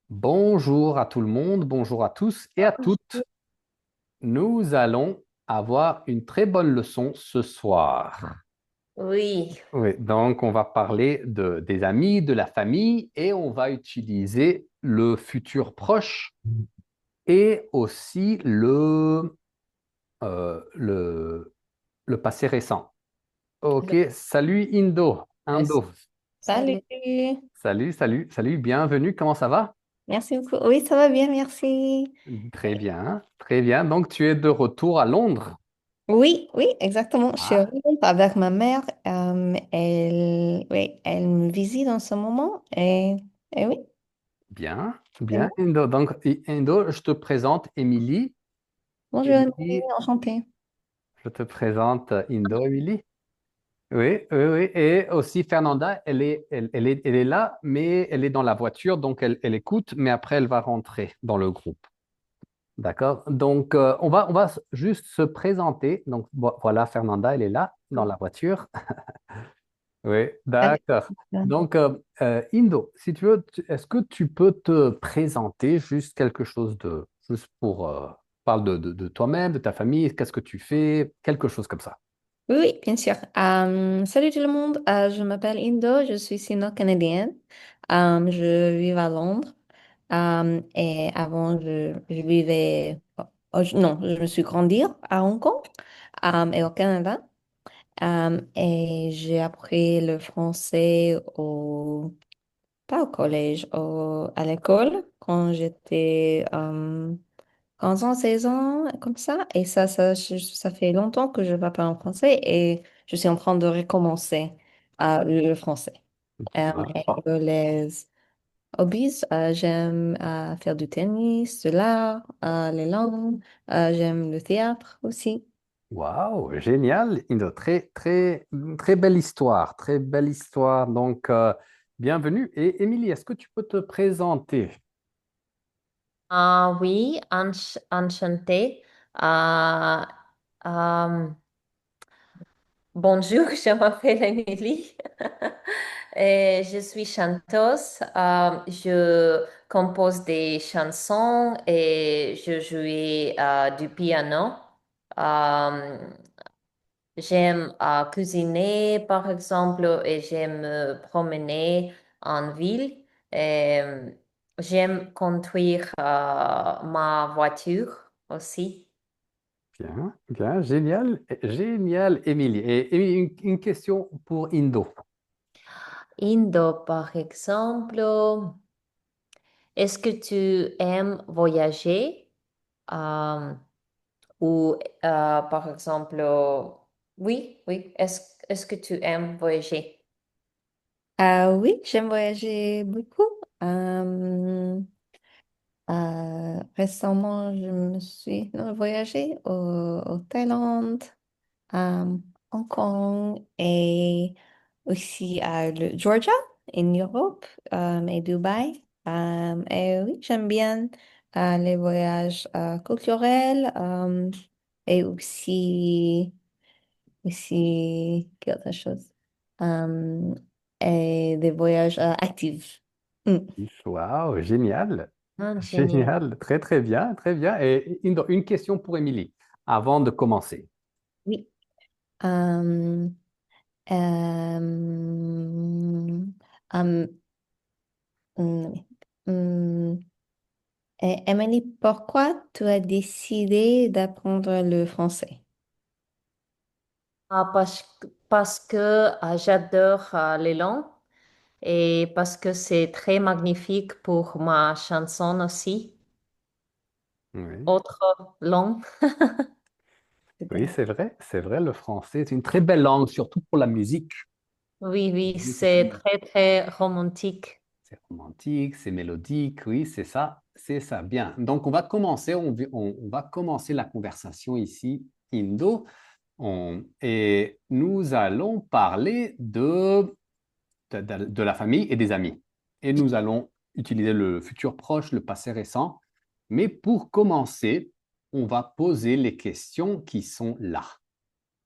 Bonjour à tout le monde, bonjour à tous et à toutes. Nous allons avoir une très bonne leçon ce soir. Oui, Oui, donc on va parler des amis, de la famille et on va utiliser le futur proche et aussi le passé récent. Ok, salut Indo. merci. Indo. Salut. Salut, salut, salut, bienvenue, comment ça va? Merci beaucoup. Oui, ça va bien, merci. Très bien, très bien. Donc tu es de retour à Londres. Oui, oui, exactement. Je suis Ah, revenue avec ma mère. Oui, elle me visite en ce moment. Et oui, bien, c'est bien, bon. Indo. Donc, Indo, je te présente Émilie. Bonjour, Émilie, Émilie, enchantée. je te présente Indo, Émilie. Oui, oui, oui. Et aussi Fernanda, elle est là, mais elle est dans la voiture, donc elle écoute, mais après, elle va rentrer dans le groupe. D'accord? Donc, on va juste se présenter. Donc, voilà, Fernanda, elle est là, dans la voiture. Oui, Allez. d'accord. Donc, Indo, si tu veux, est-ce que tu peux te présenter juste quelque chose juste pour, parle de toi-même, de ta famille, qu'est-ce que tu fais, quelque chose comme ça. Oui, oui, bien sûr. Salut tout le monde. Je m'appelle Indo, je suis sino-canadienne. Je vis à Londres. Et avant, je vivais... non, je me suis grandie à Hong Kong et au Canada. Et j'ai appris le français pas au collège, à l'école quand j'étais 15 ans, 16 ans, comme ça. Et ça fait longtemps que je ne parle pas en français et je suis en train de recommencer le français. Voilà. Et pour les hobbies, j'aime faire du tennis, de l'art, les langues, j'aime le théâtre aussi. Waouh, génial, Indo. Très, très, très belle histoire, très belle histoire. Donc, bienvenue. Et Émilie, est-ce que tu peux te présenter? Ah oui, enchanté. Ah, euh, bonjour, je m'appelle Émilie. Et je suis chanteuse. Je compose des chansons et je joue du piano. Euh, J'aime cuisiner, par exemple, et j'aime me promener en ville. Et, j'aime conduire ma voiture aussi. Bien, bien, génial, génial, Émilie. Et Émilie, une question pour Indo. Indo, par exemple, est-ce que tu aimes voyager? Euh, ou, par exemple, oui, oui, est-ce que tu aimes voyager? Oui, j'aime voyager beaucoup. Euh, Récemment, je me suis voyagé au Thaïlande, à Hong Kong et aussi à le Georgia, en Europe, et Dubaï. Et oui, j'aime bien les voyages culturels et aussi, quelle autre chose? Euh, et des voyages actifs. Mm. Waouh, génial. Ah, génial. Génial, très très bien, très bien. Et une question pour Émilie, avant de commencer. Oui. Euh, euh, hum, hum, hum. Emily, pourquoi tu as décidé d'apprendre le français? Parce que j'adore les langues et parce que c'est très magnifique pour ma chanson aussi. Oui, Autre langue. oui, c'est vrai, le français est une très belle langue, surtout pour la musique. Oui, La oui, musique est très c'est belle. très, très romantique. C'est romantique, c'est mélodique, oui, c'est ça. Bien. Donc, on va commencer, on va commencer la conversation ici, Indo, et nous allons parler de la famille et des amis. Et nous allons utiliser le futur proche, le passé récent. Mais pour commencer, on va poser les questions qui sont là.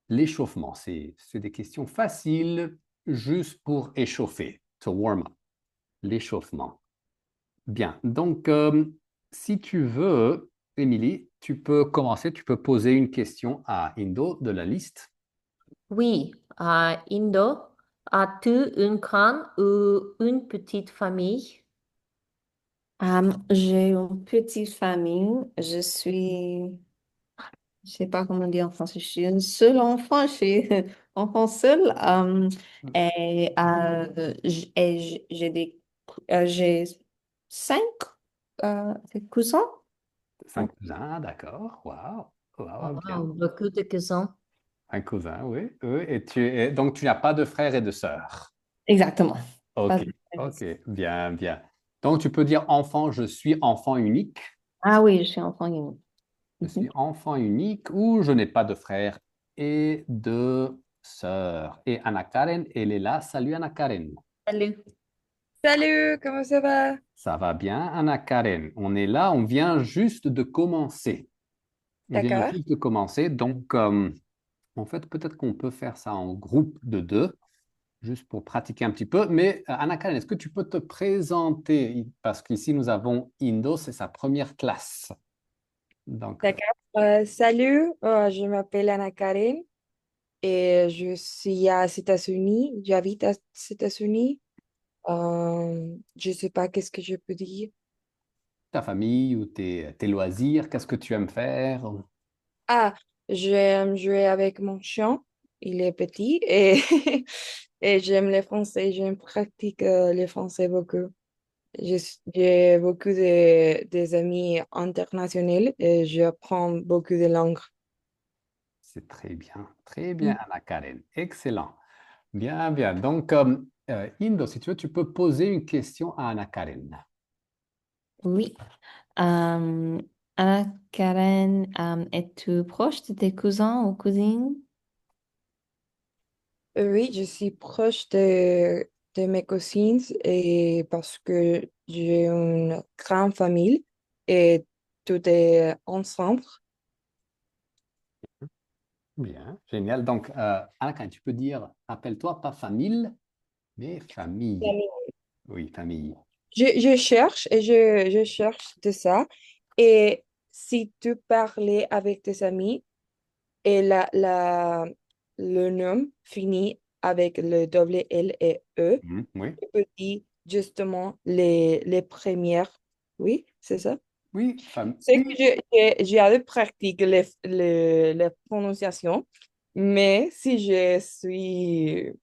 L'échauffement, c'est des questions faciles, juste pour échauffer, to warm up. L'échauffement. Bien. Donc, si tu veux, Émilie, tu peux commencer, tu peux poser une question à Indo de la liste. Oui, Indo, as-tu une grande ou une petite famille? J'ai une petite famille. Je sais pas comment dire en français, je suis une seule enfant, je suis enfant seul. J'ai cinq cousins. Cinq cousins, d'accord. Waouh, waouh, bien. Wow, beaucoup de cousins. Un cousin, oui. Oui. Donc, tu n'as pas de frères et de sœurs. Exactement. Pas Ok, de- ok, bien, bien. Donc, tu peux dire enfant, je suis enfant unique. Ah oui, je suis enfant unique. Je suis Mhm. enfant unique ou je n'ai pas de frères et de sœurs. Et Anna Karen, elle est là. Salut Anna Karen. Salut. Salut, comment ça va? Ça va bien, Anna Karen? On est là, on vient juste de commencer. On vient D'accord. juste de commencer. Donc, en fait, peut-être qu'on peut faire ça en groupe de deux, juste pour pratiquer un petit peu. Mais Anna Karen, est-ce que tu peux te présenter? Parce qu'ici, nous avons Indo, c'est sa première classe. Donc, D'accord. Salut, je m'appelle Anna Karen et je suis à États-Unis. J'habite à États-Unis. Je sais pas qu'est-ce que je peux dire. ta famille ou tes loisirs, qu'est-ce que tu aimes faire? Ah, j'aime jouer avec mon chien. Il est petit et, et j'aime les français. J'aime pratiquer les français beaucoup. J'ai beaucoup des amis internationaux et j'apprends beaucoup de langues. C'est très bien, Anna Karen. Excellent. Bien, bien. Donc, Indo, si tu veux, tu peux poser une question à Anna Karen. Oui. Euh, Anna-Karen, es-tu proche de tes cousins ou cousines? Oui, je suis proche de mes cousines et parce que j'ai une grande famille et tout est ensemble. Bien, génial. Donc, Anna Karen, tu peux dire, appelle-toi pas famille, mais famille. Oui, famille. Je cherche et je cherche de ça. Et si tu parlais avec tes amis et le nom finit avec le double L et E, Mhm, oui, tu peux dire justement les premières. Oui, c'est ça. oui, C'est que oui, j'ai à pratiquer les prononciations, mais si je suis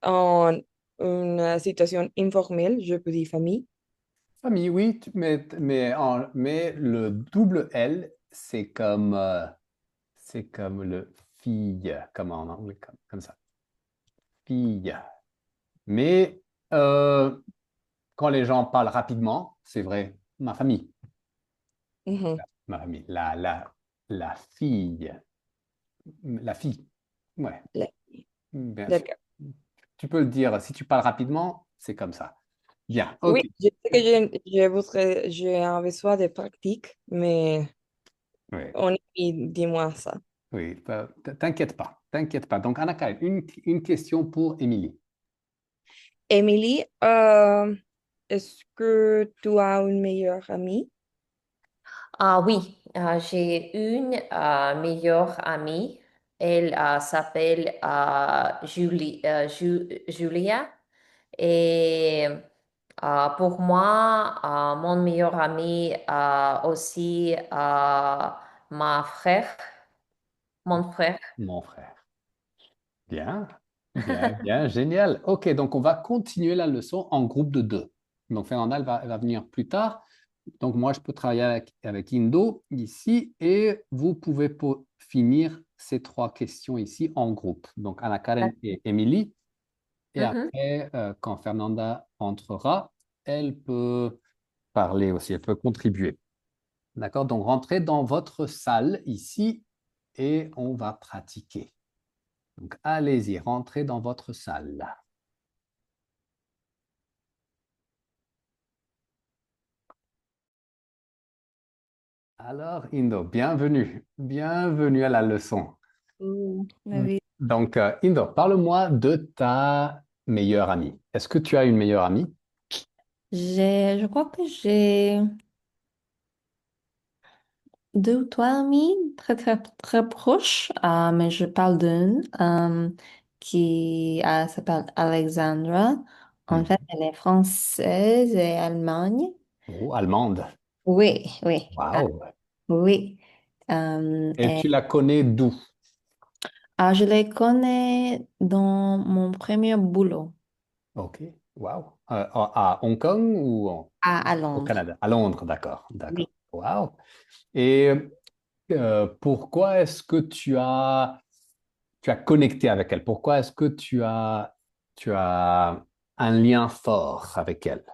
en une situation informelle, je peux dire famille. famille, oui, mais le double L, c'est comme le fille, comme en anglais, comme ça. Fille. Mais quand les gens parlent rapidement, c'est vrai, ma famille, Mhm. ma famille, la fille, la fille, ouais, La- bien sûr. D'accord. Tu peux le dire, si tu parles rapidement, c'est comme ça. Bien, ok. Oui, je sais que j'ai un besoin de pratique, mais Oui, on dis-moi ça. oui, t'inquiète pas, t'inquiète pas. Donc, Anna Karen, une question pour Émilie. Émilie, est-ce que tu as une meilleure amie? Ah oui, j'ai une meilleure amie. Elle s'appelle Julia. Et pour moi, mon meilleur ami aussi ma frère, mon frère. Mon frère. Bien, bien, bien, génial. Ok, donc on va continuer la leçon en groupe de deux. Donc Fernanda, elle va venir plus tard. Donc moi, je peux travailler avec Indo ici et vous pouvez finir ces trois questions ici en groupe. Donc Anna Karen et Émilie. Et Mhm. après, quand Fernanda entrera, elle peut parler aussi, elle peut contribuer. D'accord? Donc rentrez dans votre salle ici et on va pratiquer. Donc allez-y, rentrez dans votre salle. Alors, Indo, bienvenue. Bienvenue à la leçon. Oui. Donc, Indo, parle-moi de ta meilleure amie. Est-ce que tu as une meilleure amie? Je crois que j'ai deux ou trois amis très, très, très proches, mais je parle d'une qui s'appelle Alexandra. En fait, Mhm. elle est française et Allemagne. Oh, allemande. Oui, oui, Waouh. oui. Et tu la connais d'où? Je les connais dans mon premier boulot Ok. Waouh. À Hong Kong ou à au Londres. Canada? À Londres, d'accord. D'accord. Oui. Waouh. Et pourquoi est-ce que tu as connecté avec elle? Pourquoi est-ce que tu as un lien fort avec elle?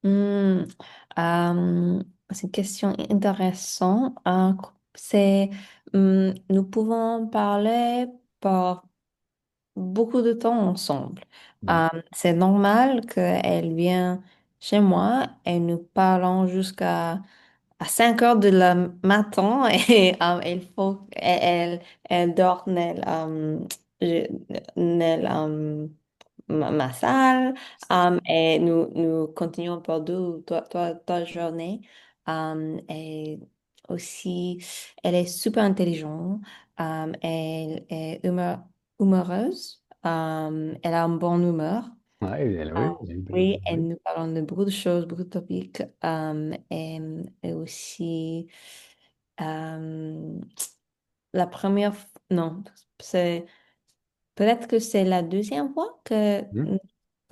Hmm, c'est une question intéressante. C'est, nous pouvons parler par beaucoup de temps ensemble. Mhm. C'est normal qu'elle vienne chez moi et nous parlons jusqu'à à 5 heures de la matin et il faut elle dort je- ma salle et nous continuons pour deux ou trois journées. Et aussi, elle est super intelligente. Elle est humeureuse. Elle a un bon humeur. Ouais, oui, j'ai une Oui, et oui. nous parlons de beaucoup de choses, beaucoup de topics. Et aussi, euh, la première, non, c'est peut-être que c'est la deuxième fois que Mhm.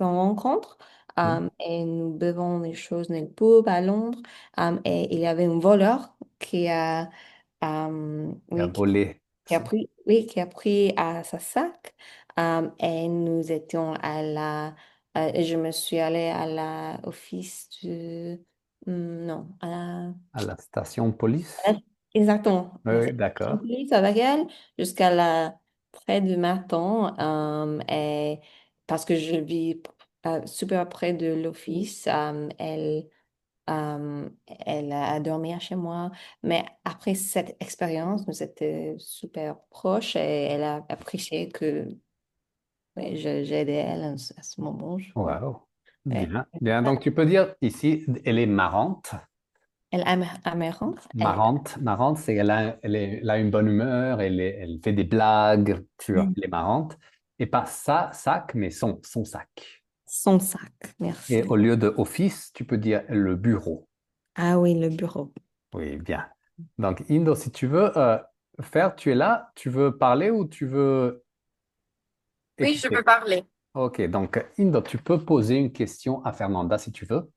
nous on rencontre Mhm. et nous buvons des choses dans le pub à Londres. Et il y avait un voleur Il a oui, volé. qui a pris, oui, qui a pris à sa sac. Et nous étions je me suis allée à la office non, À la station police? exactement, Oui, la oui, station de d'accord. police avec elle jusqu'à près du matin. Et parce que je vis super près de l'office, elle a dormi chez moi, mais après cette expérience, nous étions super proches et elle a apprécié que ouais, j'ai aidé elle à ce moment. Wow. Ouais. Bien, bien. Donc, tu peux dire ici, elle est marrante. Elle aime amarante. Marrante, marrante, c'est elle a une bonne humeur, elle fait des blagues, tu vois, elle est marrante. Et pas sa sac, mais son sac. Son sac, Et merci. au lieu de office, tu peux dire le bureau. Ah oui, le bureau. Oui, bien. Donc, Indo, si tu veux faire, tu es là, tu veux parler ou tu veux Oui, je peux écouter? parler. Ok, donc Indo, tu peux poser une question à Fernanda si tu veux.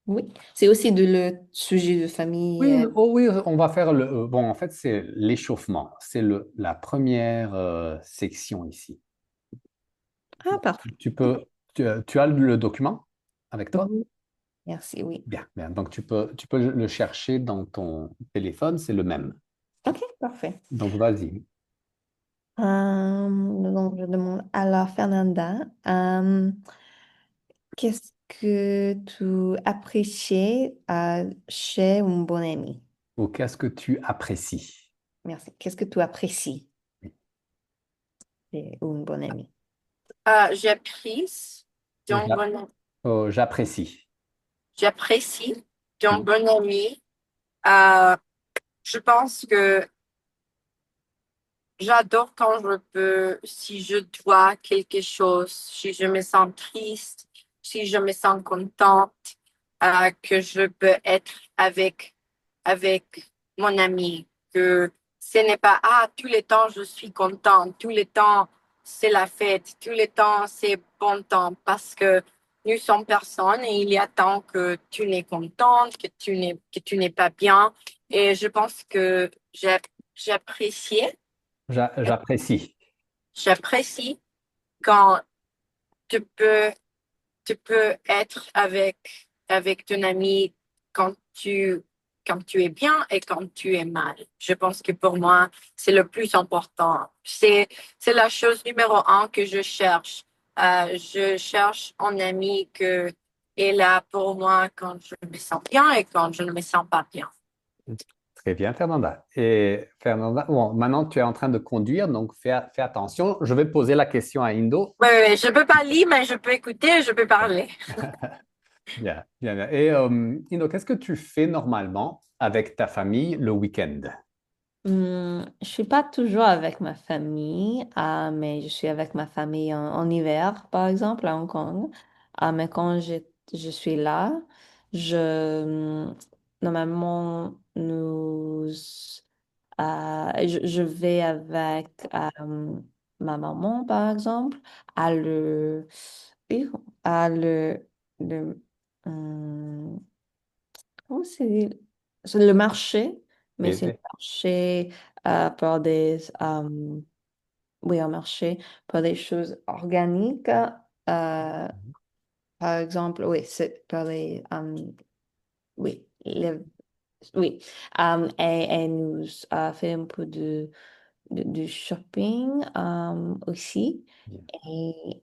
Oui, c'est aussi le sujet de famille. Oui, oh oui, on va faire bon, en fait, c'est l'échauffement. C'est la première section ici. Ah, parfait. Tu Ok. peux, tu as le document avec toi? Oui, merci, oui. Bien, bien. Donc, tu peux le chercher dans ton téléphone, c'est le même. Ok, parfait. Donc, vas-y. Donc, je demande alors, Fernanda, qu'est-ce que tu apprécies chez un bon ami? Ou qu'est-ce que tu apprécies? Merci. Qu'est-ce que tu apprécies chez un bon ami? J'apprécie d'un J'a- bon, oh, j'apprécie. j'apprécie d'un Hmm. bon ami. Euh, je pense que j'adore quand je peux, si je dois quelque chose, si je me sens triste, si je me sens contente, que je peux être avec mon ami, que ce n'est pas, tous les temps je suis contente, tous les temps c'est la fête, tous les temps c'est bon temps, parce que nous sommes personnes et il y a tant que tu n'es contente, que tu n'es pas bien. Et je pense que j'apprécie J'apprécie. J'apprécie quand tu peux, tu peux être avec ton ami quand quand tu es bien et quand tu es mal. Je pense que pour moi, c'est le plus important. C'est la chose numéro un que je cherche. Je cherche un ami que est là pour moi quand je me sens bien et quand je ne me sens pas bien. Très bien, Fernanda. Et Fernanda, bon, maintenant tu es en train de conduire, donc fais attention. Je vais poser la question à Indo. Oui, oui, je peux pas lire, mais je peux écouter, je peux parler. Bien, bien, bien. Et Indo, qu'est-ce que tu fais normalement avec ta famille le week-end? Je suis pas toujours avec ma famille, mais je suis avec ma famille en hiver, par exemple, à Hong Kong. Mais quand je suis là, normalement, je vais avec ma maman, par exemple, à à le, hum, comment c'est le marché, mais Et- c'est le et- marché pour oui, un marché pour des choses organiques. Par exemple, oui, c'est pour oui, oui. Et nous fait un peu de shopping aussi. Bien. Et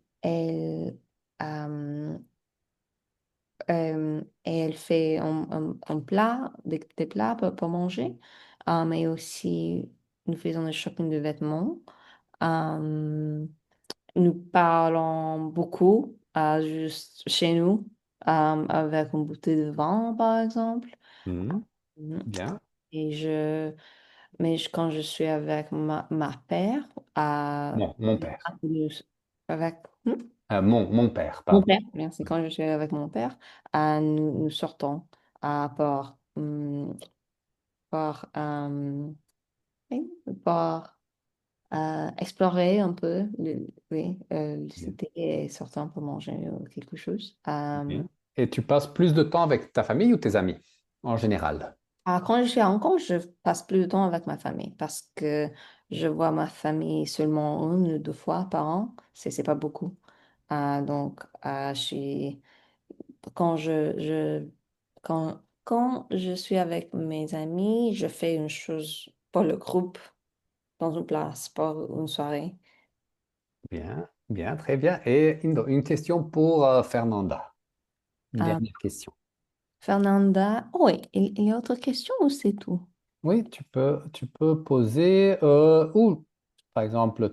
elle, et elle fait un plat, des plats pour manger, mais aussi nous faisons le shopping de vêtements. Euh, Nous parlons beaucoup, juste chez nous, avec une bouteille de vin, par exemple. Mhm. Mhm. Bien. Et quand je suis avec ma père, euh, Mon père. nous- avec, hmm? Mon père, Mon pardon. père, merci. Quand je suis avec mon père, nous sortons pour, pour, oui, pour explorer un peu oui, le Bien. cité et sortir pour manger quelque chose. Bien. Et tu passes plus de temps avec ta famille ou tes amis en général? Quand je suis à Hong Kong, je passe plus de temps avec ma famille parce que je vois ma famille seulement une ou deux fois par an. C'est pas beaucoup. Donc, quand quand je suis avec mes amis, je fais une chose pour le groupe dans une place, pour une soirée. Bien, bien, très bien. Et Indo, une question pour Fernanda. Une Euh, dernière question. Fernanda, oh oui, il y a autre question ou c'est tout? Oui, tu peux poser, ou par exemple,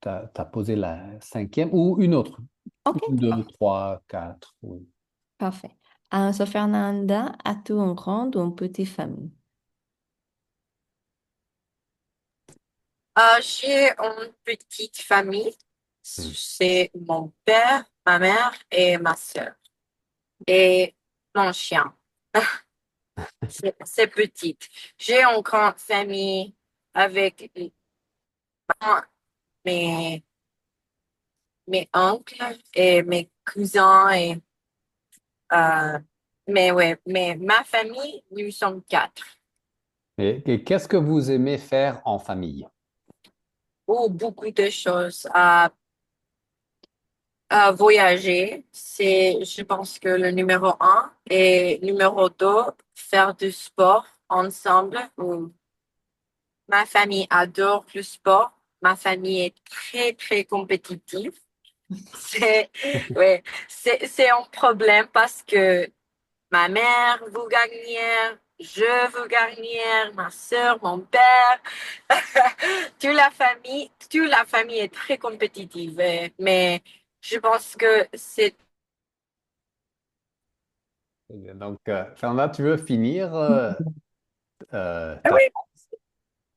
t'as posé la cinquième ou une autre. Ok, Une, deux, d'accord. trois, quatre, oui. Parfait. So Fernanda, as-tu une grande ou une petite famille? J'ai une petite famille. Hmm. C'est mon père, ma mère et ma sœur. Et mon chien. C'est petite. J'ai une grande famille avec mes, mes oncles et mes cousins euh, mais ouais, mais ma famille, nous sommes quatre. Et qu'est-ce que vous aimez faire en famille? Oh, beaucoup de choses. Voyager, c'est, je pense que le numéro un. Et numéro deux, faire du sport ensemble. Ma famille adore le sport. Ma famille est très, très compétitive. C'est, ouais, c'est un problème parce que ma mère veut gagner, je veux gagner, ma soeur, mon père. Toute la famille est très compétitive. Mais je pense que c'est... Eh bien, donc, Fernanda, tu veux finir Ah ta... oui,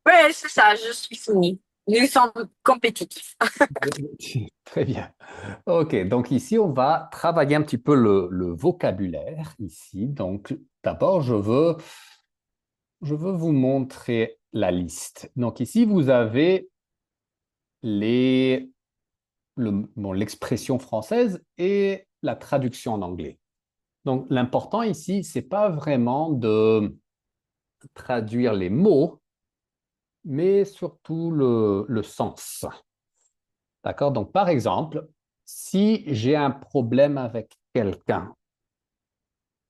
ouais, c'est ça, je suis finie. Nous sommes compétitifs. Très bien. Ok, donc ici, on va travailler un petit peu le vocabulaire ici. Donc, d'abord, je veux vous montrer la liste. Donc ici, vous avez l'expression française et la traduction en anglais. Donc, l'important ici, c'est pas vraiment de traduire les mots, mais surtout le sens. D'accord? Donc, par exemple, si j'ai un problème avec quelqu'un,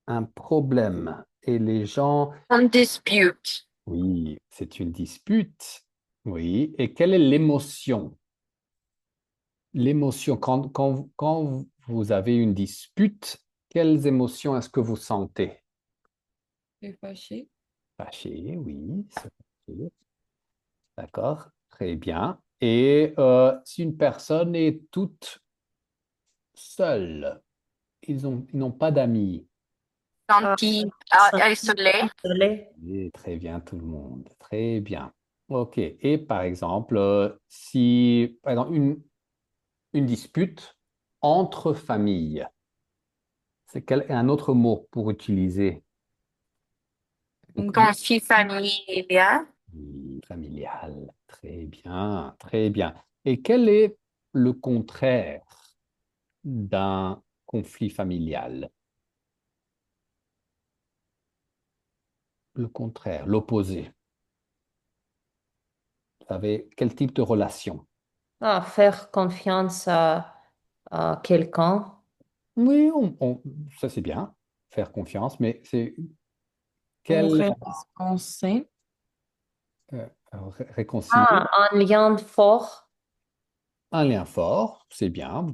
un problème, et les gens, On dispute. oui, c'est une dispute, oui, et quelle est l'émotion? L'émotion, quand vous avez une dispute, quelles émotions est-ce que vous sentez? Je suis fâchée. Fâché, oui, c'est fâché. D'accord, très bien. Et si une personne est toute seule ils n'ont pas d'amis. Gentil, isolé. Isolé. Et très bien, tout le monde. Très bien. OK. Et par exemple, si, par exemple, une dispute entre familles, c'est quel un autre mot pour utiliser? Conflit familial. Oui, familial. Très bien, très bien. Et quel est le contraire d'un conflit familial? Le contraire, l'opposé. Vous savez, quel type de relation? Faire confiance à quelqu'un. Oui, ça c'est bien, faire confiance, mais c'est On quel réconcilie. réconcilier? Un lien fort. Un lien fort, c'est bien,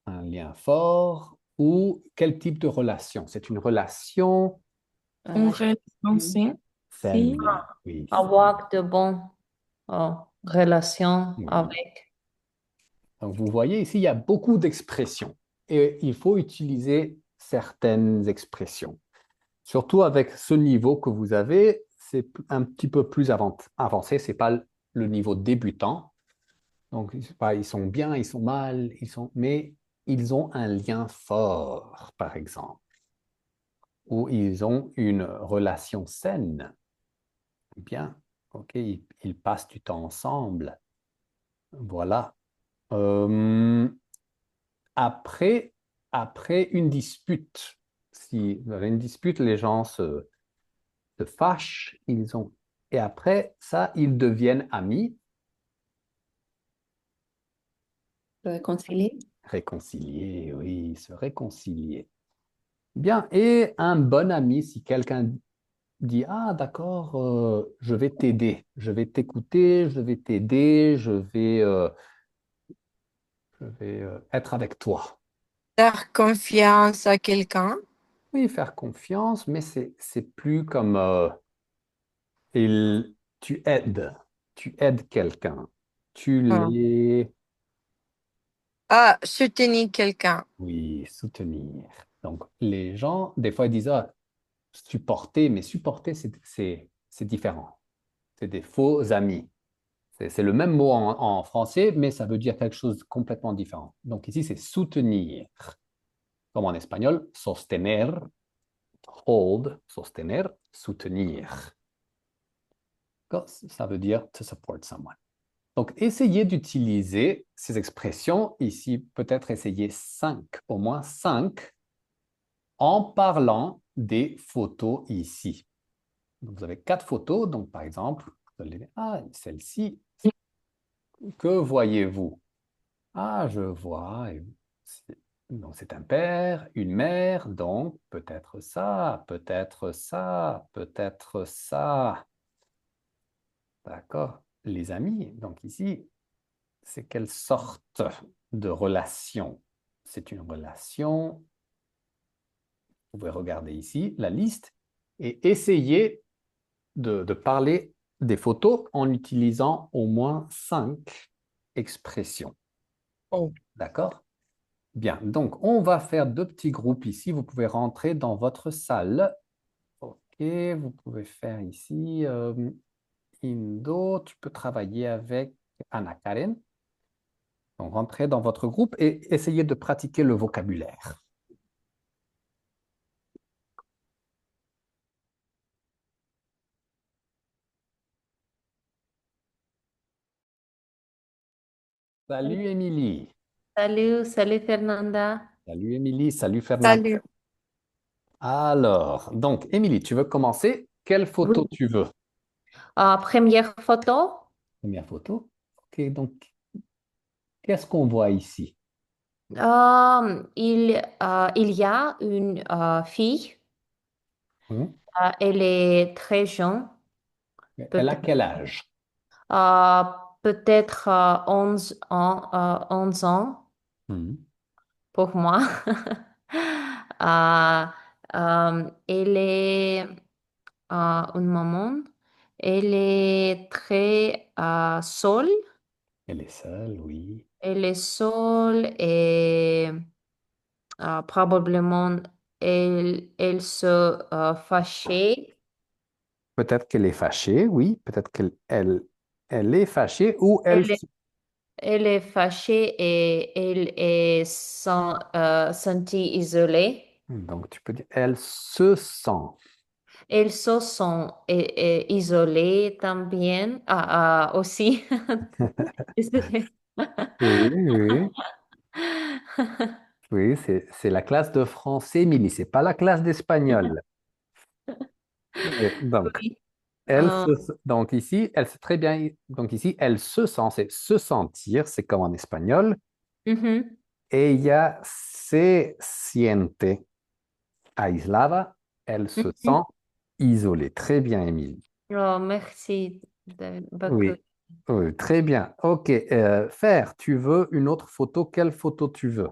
un lien fort, ou quel type de relation? C'est une relation On euh, réconcilie. Si. saine, oui. Avoir de bonnes relations Oui. avec. Donc, vous voyez ici, il y a beaucoup d'expressions et il faut utiliser certaines expressions. Surtout avec ce niveau que vous avez, c'est un petit peu plus avancé, ce n'est pas le niveau débutant. Donc, c'est pas, ils sont bien, ils sont mal, mais ils ont un lien fort, par exemple, ou ils ont une relation saine. Bien, ok, ils passent du temps ensemble. Voilà. Euh, après, après une dispute, si vous avez une dispute, les gens se fâchent, et après ça, ils deviennent amis, Réconcilier. réconciliés, oui, se réconcilier. Bien, et un bon ami, si quelqu'un dit, ah d'accord, je vais t'aider, je vais t'écouter, je vais t'aider, je vais être avec toi. Faire confiance à quelqu'un. Oui, faire confiance, mais c'est plus comme tu tu aides quelqu'un, tu Ah, les, soutenir quelqu'un. oui, soutenir. Donc les gens, des fois, ils disent, ah, supporter, mais supporter, c'est différent. C'est des faux amis. C'est le même mot en français, mais ça veut dire quelque chose de complètement différent. Donc ici, c'est soutenir, comme en espagnol, sostener, hold, sostener, soutenir. Ça veut dire to support someone. Donc, essayez d'utiliser ces expressions ici, peut-être essayer cinq, au moins cinq, en parlant des photos ici. Donc, vous avez quatre photos, donc par exemple, vous allez dire, ah, celle-ci, que voyez-vous? Ah, je vois. Donc, c'est un père, une mère, donc peut-être ça, peut-être ça, peut-être ça. D'accord. Les amis, donc ici, c'est quelle sorte de relation? C'est une relation, vous pouvez regarder ici la liste et essayer de parler des photos en utilisant au moins cinq expressions. Oh. D'accord? Bien, donc on va faire deux petits groupes ici. Vous pouvez rentrer dans votre salle. OK, vous pouvez faire ici Indo, tu peux travailler avec Anna Karen. Donc rentrez dans votre groupe et essayez de pratiquer le vocabulaire. Salut Émilie. Salut, salut Fernanda. Salut Émilie, salut Fernand. Salut. Alors, donc Émilie, tu veux commencer? Quelle photo Oui. tu veux? Première photo. Première photo. OK, donc qu'est-ce qu'on voit ici? Il y a une fille. Hein? Elle est très jeune. Elle a Peut-être quel âge? euh, peut-être 11 ans, 11 ans Mhm. pour moi. Euh, Elle est une maman. Elle est très seule. Elle est seule, oui. Elle est seule et Probablement, elle se fâchait. Peut-être qu'elle est fâchée, oui. Peut-être elle est fâchée ou Elle, est- elle est fâchée et elle est sentie isolée. donc tu peux dire elle se sent. Elle se sent isolée también. Aussi. Désolée. Oui, oui, oui, c'est la classe de français, Émilie, c'est pas la classe d'espagnol. Oui, donc, Oui. Euh, donc ici, elle sait très bien, donc ici, elle se sent, c'est se sentir, c'est comme en espagnol. mhm. Ella se siente aislada, elle se Mhm. sent isolée. Très bien, Émilie. Oh, merci beaucoup. Oui, oui, très bien. Ok, Fer, tu veux une autre photo? Quelle photo tu veux?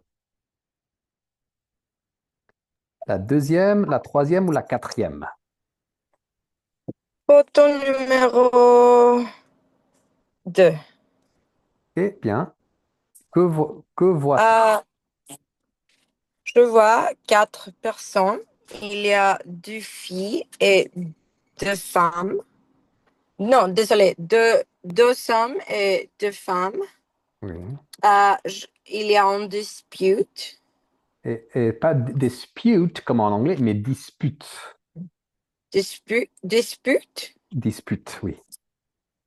La deuxième, la troisième ou la quatrième? Photo numéro 2. Eh bien, que vois-tu? Je vois 4 personnes. Il y a 2 filles et 2 femmes. Non, désolé, deux hommes et 2 femmes. Oui. Il y a une dispute. Et pas dispute comme en anglais, mais dispute. Dispute. Dispute, oui.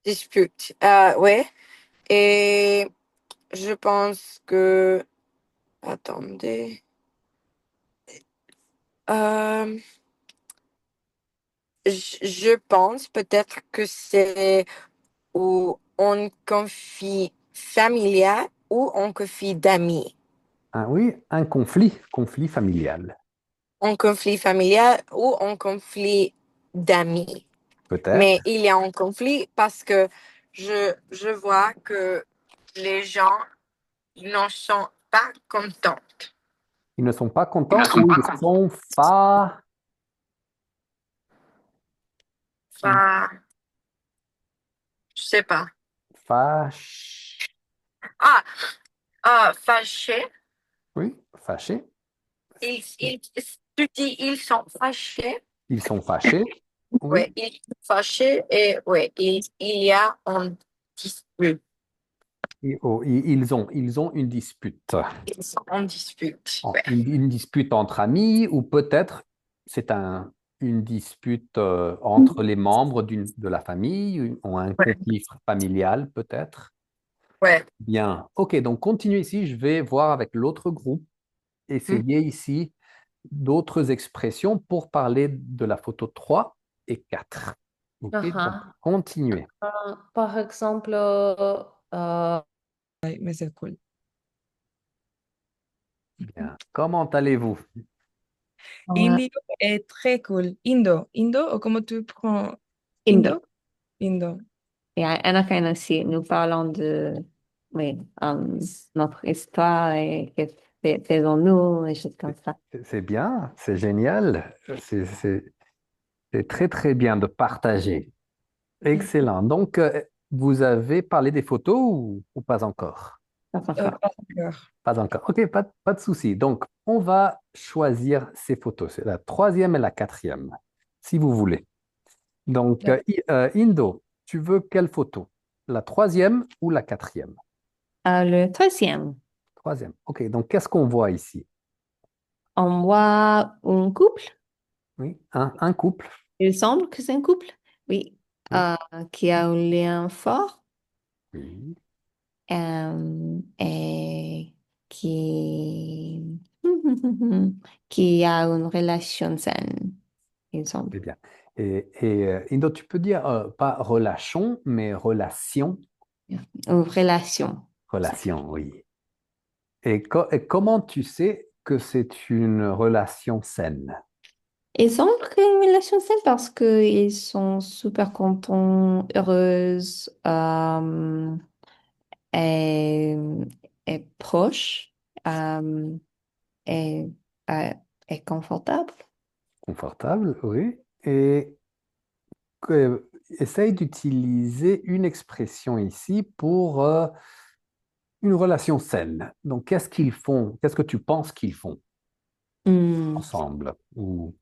Dispute. Ouais. Et je pense que... Attendez. Euh, je pense peut-être que c'est ou un conflit familial ou un conflit d'amis. Ah oui, un conflit familial, Un conflit familial ou un conflit d'amis. peut-être. Mais il y a un conflit parce que je vois que les gens n'en sont pas contents. Ils ne sont pas contents ou ils sont Enfin, je sais pas. fâch- Ah, fâchés. oui, fâchés. Tu dis ils sont fâchés. Ils sont fâchés, oui. Oui, ils sont fâchés et oui, il y a un dispute. Ils ont une dispute. Ils sont en dispute. Ouais. Une dispute entre amis ou peut-être c'est une dispute entre les membres de la famille ou un Ouais. conflit familial peut-être. Ouais. Bien. OK, donc continue ici. Je vais voir avec l'autre groupe, Mm. essayer ici d'autres expressions pour parler de la photo 3 et 4. OK, donc Uh-huh. continuez. Par exemple, Ouais, mais c'est cool. Bien. Comment allez-vous? Indio est très cool. Indo, ou comment tu prends Indo. Indo? Indo. Et Anna aussi, nous parlons de oui, notre histoire et que faisons-nous, et choses comme ça. C'est bien, c'est génial. C'est très, très bien de partager. Excellent. Donc, vous avez parlé des photos ou pas encore? Ça, ça, ça. Pas encore. Pas encore. OK, pas de souci. Donc, on va choisir ces photos. C'est la troisième et la quatrième, si vous voulez. Donc, Indo, tu veux quelle photo? La troisième ou la quatrième? Le troisième, Troisième. OK, donc qu'est-ce qu'on voit ici? on voit un couple. Oui, un couple. Il semble que c'est un couple, oui, Oui, qui a un lien fort oui, et qui a une relation saine, il semble. c'est bien. Et Indo, tu peux dire pas relation, mais relation. Une relation. Relation, oui. Et comment tu sais que c'est une relation saine? Ils semble qu'il y a une relation saine parce qu'ils sont super contents, heureuses et, et proches euh, et, euh, et confortables. Confortable, oui. Et essaye d'utiliser une expression ici pour une relation saine. Donc, qu'est-ce qu'ils font? Qu'est-ce que tu penses qu'ils font? ensemble. Ou...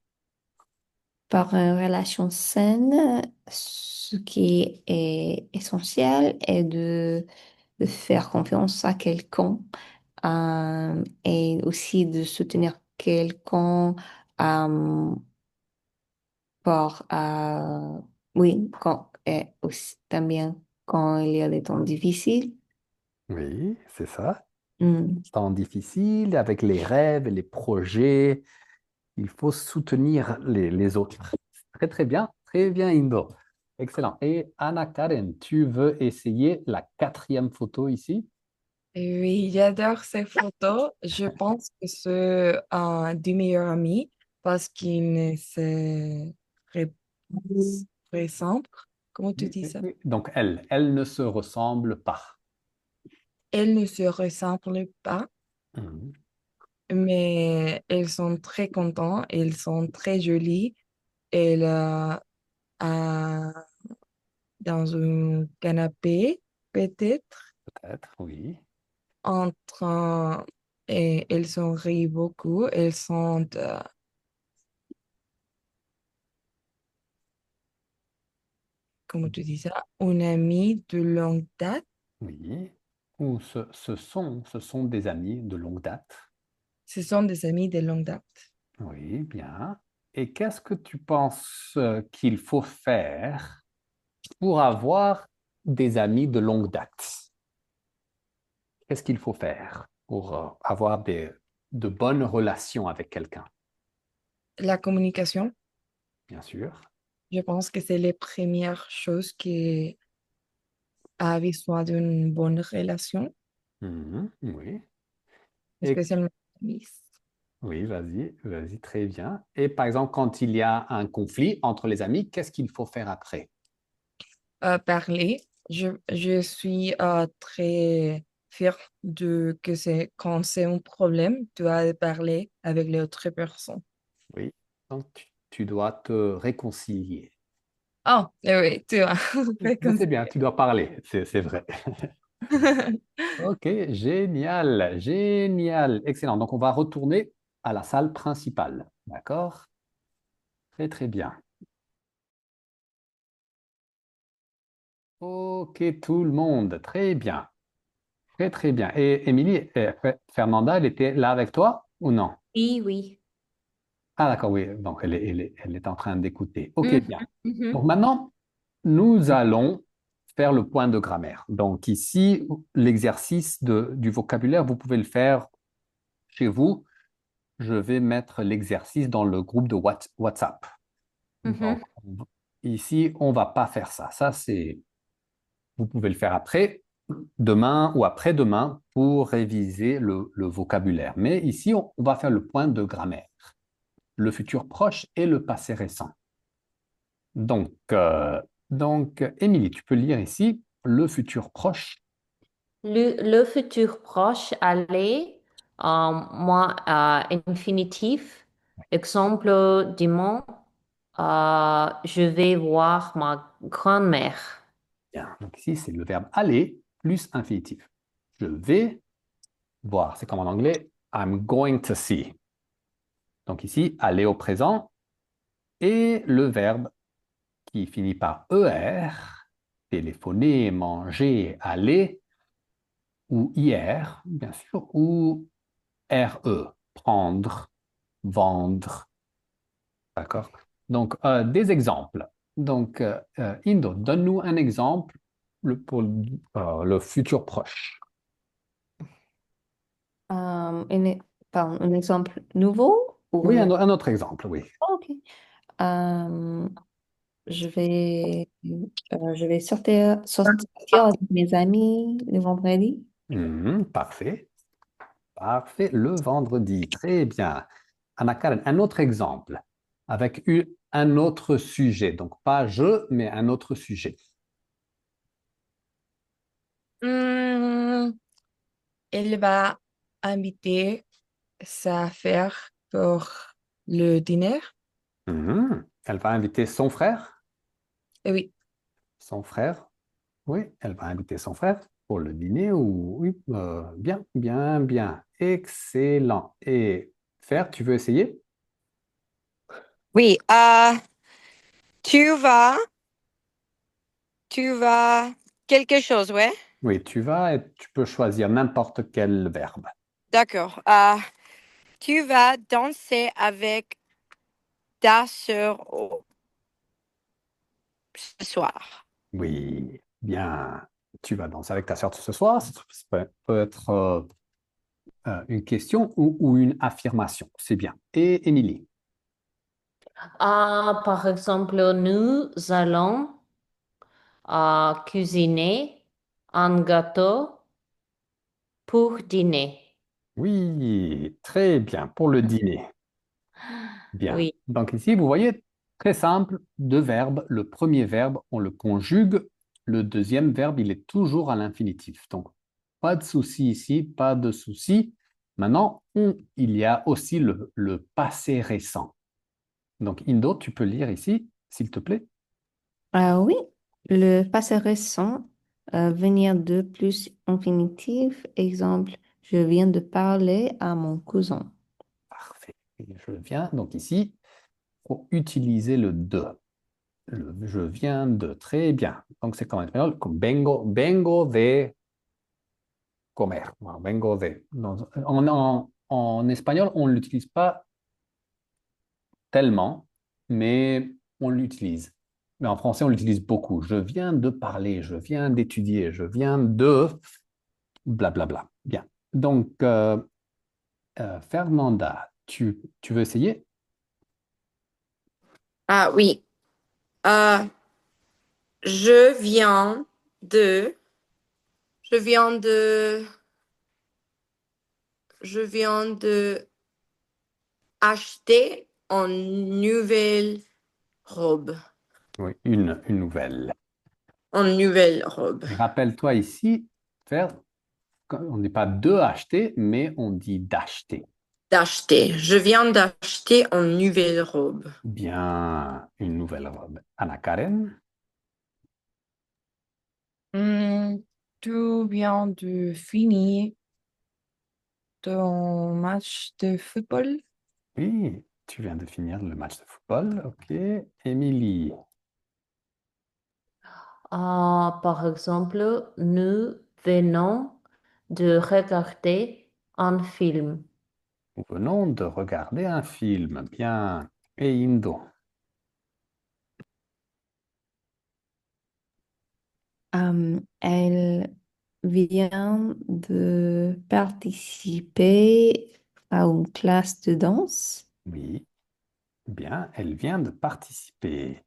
Par une relation saine, ce qui est essentiel est de faire confiance à quelqu'un et aussi de soutenir quelqu'un euh, pour, oui, et aussi también quand il y a des temps difficiles. Oui, c'est ça. Mm. Temps difficile, avec les rêves et les projets, il faut soutenir les autres. Très bien, Indo. Excellent. Et Anna Karen, tu veux essayer la quatrième photo ici? Et oui, j'adore ces photos. Je pense que c'est un des meilleurs amis parce qu'il ne se ré- ressemble. Comment tu dis ça? Donc, elle ne se ressemble pas. Elles ne se ressemblent pas, Mhm. mais elles sont très contentes, elles sont très jolies. Elles a- dans un canapé, peut-être, Peut-être, oui. en train, et elles sont rient beaucoup. Elles sont, comment tu dis ça, une amie de longue date. Oui. Ou ce sont des amis de longue date. Ce sont des amis de longue date. Oui, bien. Et qu'est-ce que tu penses qu'il faut faire pour avoir des amis de longue date? Qu'est-ce qu'il faut faire pour avoir de bonnes relations avec quelqu'un, La communication, bien sûr. je pense que c'est les premières choses qui a besoin d'une bonne relation, Mhm, oui. Et spécialement amis. oui, vas-y, très bien. Et par exemple, quand il y a un conflit entre les amis, qu'est-ce qu'il faut faire après? Parler. Je suis très fière de que c'est quand c'est un problème, tu as parlé avec l'autre personne. Oui. Donc, tu dois te réconcilier. Oh, eh oui, tu as fait Mais comme c'est bien, tu dois parler, c'est vrai. ça. Ok, génial, génial, excellent. Donc, on va retourner à la salle principale. D'accord? Très bien. Ok, tout le monde, très bien. Très bien. Et Émilie, Fernanda, elle était là avec toi ou non? Oui, oui. Ah, d'accord, oui. Donc, elle est en train d'écouter. Ok, Mhm, bien. Donc, mhm, maintenant, nous allons faire le point de grammaire. Donc, ici, l'exercice du vocabulaire, vous pouvez le faire chez vous. Je vais mettre l'exercice dans le groupe de WhatsApp. Donc, mhm. ici, on ne va pas faire ça. Ça, c'est, vous pouvez le faire après, demain ou après-demain pour réviser le vocabulaire. Mais ici, on va faire le point de grammaire, le futur proche et le passé récent. Donc, Émilie, tu peux lire ici le futur proche. Le futur proche allait, moi, infinitif. Exemple, demain, je vais voir ma grand-mère. Bien. Donc ici, c'est le verbe aller plus infinitif. Je vais voir. C'est comme en anglais, I'm going to see. Donc ici, aller au présent et le verbe qui finit par ER, téléphoner, manger, aller, ou hier, bien sûr, ou RE, prendre, vendre. D'accord? Donc, des exemples. Donc, Indo, donne-nous un exemple pour le futur proche. Pardon, un exemple nouveau ou Oui, un autre exemple, oui. Ok. Euh, je vais sortir avec mes amis le vendredi. Parfait. Parfait. Le vendredi. Très bien. Anna Karen, un autre exemple avec un autre sujet. Donc, pas je, mais un autre sujet. Hmm, elle va inviter sa frère pour le dîner. Elle va inviter son frère. Eh oui, Son frère. Oui, elle va inviter son frère pour le dîner. Ou, oui, bien. Excellent. Et Faire, tu veux essayer? Oui, tu vas, tu vas, quelque chose, ouais. Oui, tu vas et tu peux choisir n'importe quel verbe. D'accord. Tu vas danser avec ta sœur ce soir. Oui, bien. Tu vas danser avec ta sœur ce soir. Ça peut être une question ou une affirmation. C'est bien. Et Émilie? Par exemple, nous allons cuisiner un gâteau pour dîner. Oui, très bien. Pour le dîner. Bien. Oui. Donc ici, vous voyez, très simple, deux verbes. Le premier verbe, on le conjugue. Le deuxième verbe, il est toujours à l'infinitif. Donc, pas de souci ici, pas de souci. Maintenant, il y a aussi le passé récent. Donc, Indo, tu peux lire ici, s'il te plaît. Ah oui, le passé récent, venir de plus infinitif. Exemple, je viens de parler à mon cousin. Parfait. Et je viens, donc ici, faut utiliser le de. Je viens de. Très bien. Donc, c'est comme en espagnol, comme vengo de comer. Bueno, vengo de. En espagnol, on ne l'utilise pas tellement, mais on l'utilise. Mais en français, on l'utilise beaucoup. Je viens de parler, je viens d'étudier, je viens de blablabla. Bien. Donc, Fernanda, tu veux essayer? Ah oui. Euh, je viens de, je viens de, je viens de acheter une nouvelle robe. Oui, une nouvelle. Une nouvelle robe. Et rappelle-toi ici, faire, on n'est pas de acheter, mais on dit d'acheter. D'acheter. Je viens d'acheter une nouvelle robe. Bien, une nouvelle robe. Anna Karen? Tu viens de finir ton match de football? Oui, tu viens de finir le match de football. OK. Émilie? Par exemple, nous venons de regarder un film. Nous venons de regarder un film. Bien. Et Indo? Elle vient de participer à une classe de danse. Oui. Bien. Elle vient de participer.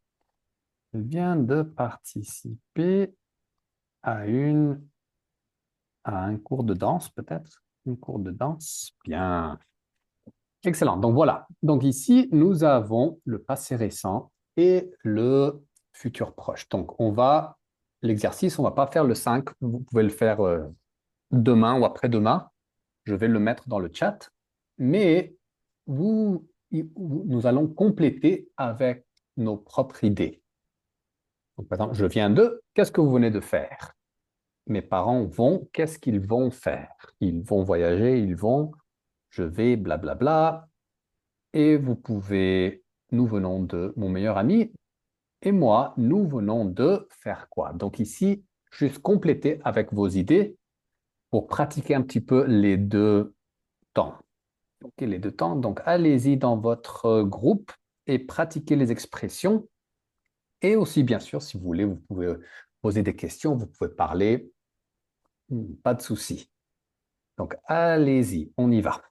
Elle vient de participer à à un cours de danse, peut-être? Un cours de danse. Bien. Excellent. Donc voilà. Donc ici, nous avons le passé récent et le futur proche. Donc l'exercice, on va pas faire le 5. Vous pouvez le faire demain ou après-demain. Je vais le mettre dans le chat. Mais nous allons compléter avec nos propres idées. Donc, par exemple, je viens de, qu'est-ce que vous venez de faire? Mes parents vont, qu'est-ce qu'ils vont faire? Ils vont voyager, je vais, blablabla. Et vous pouvez, nous venons de, mon meilleur ami et moi, nous venons de faire quoi? Donc ici, juste compléter avec vos idées pour pratiquer un petit peu les deux temps. Ok, les deux temps. Donc allez-y dans votre groupe et pratiquez les expressions. Et aussi, bien sûr, si vous voulez, vous pouvez poser des questions, vous pouvez parler, pas de souci. Donc allez-y, on y va.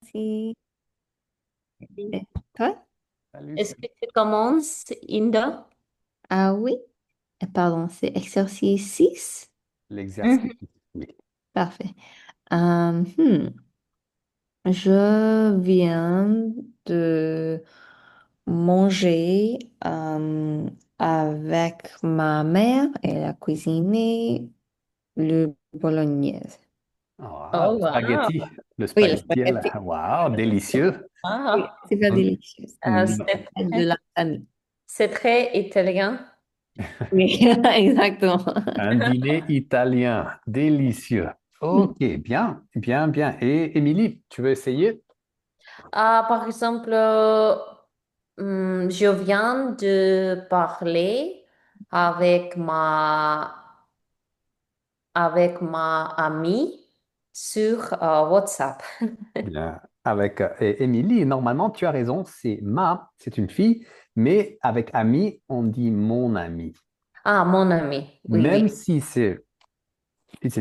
Si. Et toi? Salut, Est-ce que tu commences, Inda? Ah oui, pardon, c'est exercice 6. l'exercice. Oui. Parfait. Euh, hmm, Je viens de manger avec ma mère. Elle a cuisiné le bolognaise. Ah, Oh, wow. le Oui, le spaghetti, spaghetti. wow, délicieux. Ah, Oui, c'est pas délicieux. Mm. C'est de la famille. C'est très italien. Oui, exactement. Un dîner italien, délicieux. Ok, bien, bien, bien. Et Émilie, tu veux essayer? Par exemple, je viens de parler avec avec ma amie sur WhatsApp. Bien. Avec Émilie, normalement, tu as raison, c'est c'est une fille, mais avec ami, on dit mon ami. Ah, mon ami, oui, Même oui. si c'est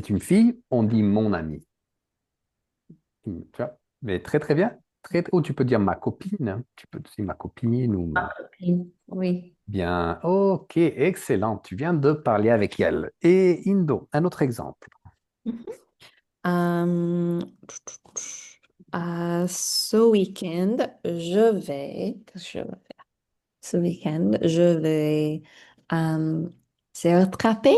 une fille, on dit mon ami. Tu vois? Mais très, très bien. Ou tu peux dire ma copine, hein. Tu peux dire ma copine ou Ma ma... copine, oui. Bien, ok, excellent. Tu viens de parler avec elle. Et Indo, un autre exemple. Euh, ce week-end, qu'est-ce que je vais faire? Ce week-end, je vais euh, se rattraper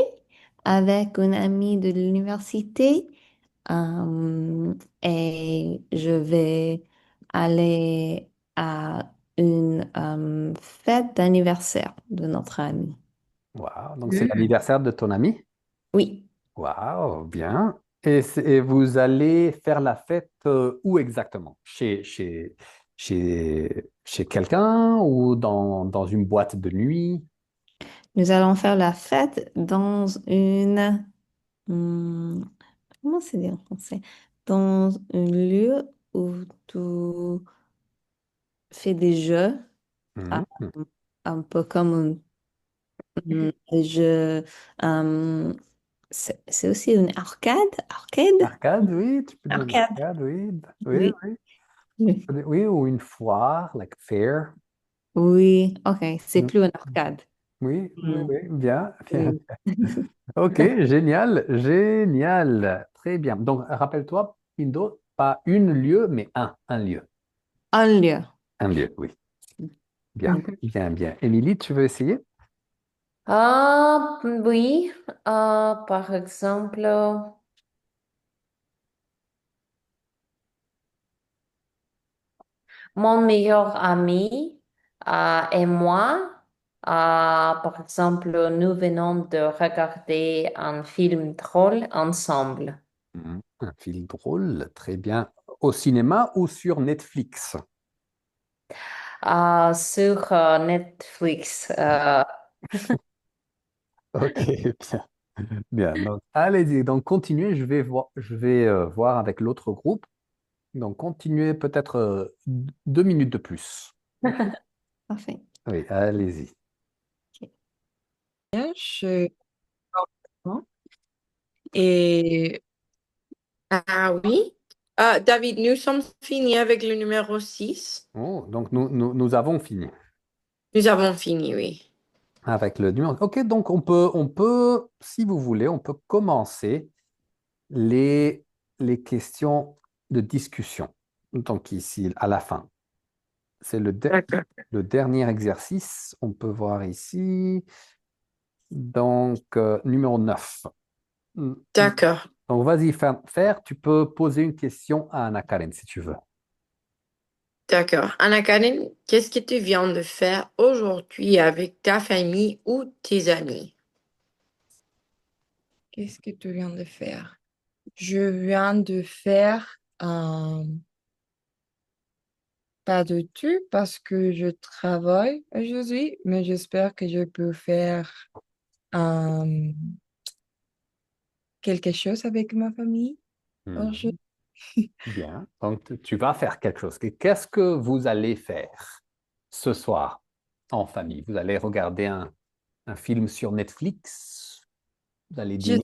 avec une amie de l'université et je vais aller à une fête d'anniversaire de notre amie. Waouh, donc c'est Mm. l'anniversaire de ton ami? Oui, Waouh, bien. Et vous allez faire la fête où exactement? Chez quelqu'un ou dans une boîte de nuit? nous allons faire la fête dans une... Hmm, comment c'est dit en français? Dans un lieu où tu fais des jeux, euh, Mhm. un peu comme un jeu. euh, c'est aussi une arcade? Arcade? Arcade, oui, tu peux dire une Arcade. arcade, oui. Oui, Oui. oui. Oui, Oui, ou une foire, like fair. oui, ok, c'est Mm. plus une arcade. Oui, oui, Hmm, oui, bien, bien. oui. Ok, génial, génial. Très bien. Donc, rappelle-toi, Indo, pas une lieu, mais un lieu. Un lieu. Un lieu, oui. Bien, Mhm. bien, bien. Émilie, tu veux essayer? Ah, oui, par exemple. Mon meilleur ami et moi, par exemple, nous venons de regarder un film drôle ensemble Mhm. Un film drôle, très bien. Au cinéma ou sur Netflix? sur Netflix. Ok, bien. Bien. Donc, allez-y. Donc, continuez. Je vais voir avec l'autre groupe. Donc, continuez peut-être 2 minutes de plus. Parfait. Oui, allez-y. Je Et oui. David, nous sommes finis avec le numéro 6. Oh, donc, nous avons fini Nous avons fini, oui. avec le numéro. Ok, donc si vous voulez, on peut commencer les, les questions de discussion. Donc, ici, à la fin. C'est D'accord. le dernier exercice. On peut voir ici. Donc, numéro 9. D'accord. Donc, vas-y, faire. Tu peux poser une question à Anna Karen si tu veux. D'accord. Anna-Karen, qu'est-ce que tu viens de faire aujourd'hui avec ta famille ou tes amis? Qu'est-ce que tu viens de faire? Je viens de faire pas de tout parce que je travaille aujourd'hui, mais j'espère que je peux faire euh, quelque chose avec ma famille aujourd'hui. Mhm. Bien. Donc, tu vas faire quelque chose. Qu'est-ce que vous allez faire ce soir en famille? Vous allez regarder un film sur Netflix? Vous allez dîner?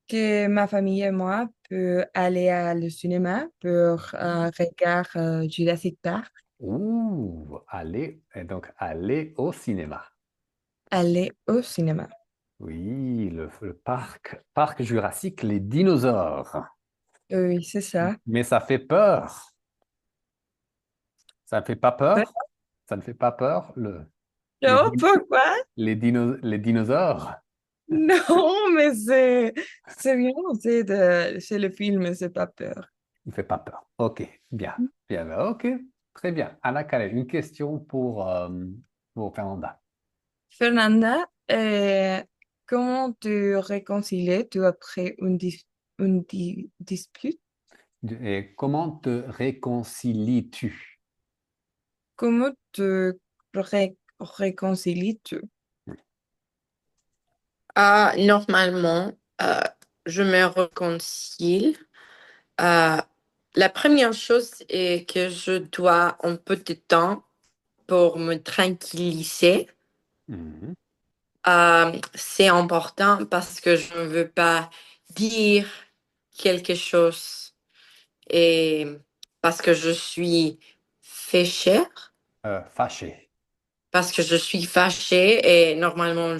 Que ma famille et moi peut aller à le cinéma pour regarder Jurassic Park, Ouh, et donc aller au cinéma. aller au cinéma. Oui, le parc Jurassique, les dinosaures. Oui, c'est ça. Mais ça fait peur. Ça ne fait pas Ouais. peur? Ça ne fait pas peur, les, Non, di- pourquoi? les dinosaures? Non, mais c'est bien, c'est le film, c'est pas peur. Il ne fait pas peur. Ok, bien. Bien, ben, ok, très bien. Anna Calais, une question pour Fernanda. Fernanda, Et comment te réconcilies-tu après une dispute? Et comment te réconcilies-tu? Comment te réconcilies-tu? Normalement, je me réconcilie. Euh, la première chose est que je dois un peu de temps pour me tranquilliser. Mhm. C'est important parce que je ne veux pas dire quelque chose et parce que je suis fâchée, Fâché. parce que je suis fâchée et normalement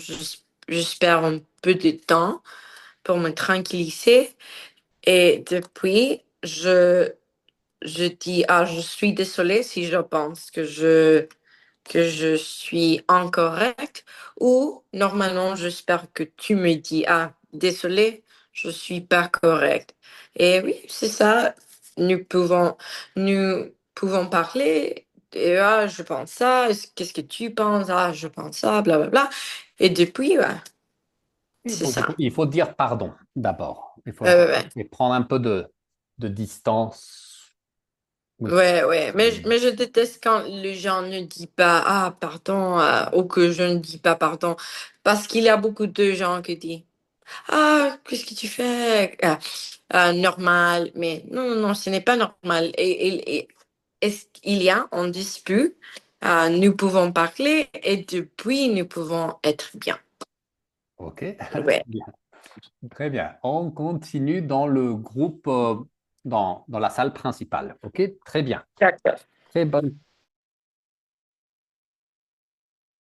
j'espère un peu de temps pour me tranquilliser et depuis je dis je suis désolée si je pense que je suis incorrecte ou normalement j'espère que tu me dis désolé, je suis pas correcte. Et oui, c'est ça. Nous pouvons parler. Et je pense ça. Qu'est-ce que tu penses? Je pense ça, blablabla. Et depuis, Et c'est donc, ça. il faut dire pardon d'abord. Il faut Ouais. et prendre un peu de distance. Oui. Ouais, ouais, mais je déteste quand les gens ne disent pas pardon ou que je ne dis pas pardon parce qu'il y a beaucoup de gens qui disent qu'est-ce que tu fais? Normal, mais non, non, non, ce n'est pas normal. Et est-ce qu'il y a un dispute? Nous pouvons parler et depuis nous pouvons être bien. OK. Ouais, Bien. Très bien. On continue dans le groupe, dans la salle principale. OK. Très bien. d'accord. Très bonne.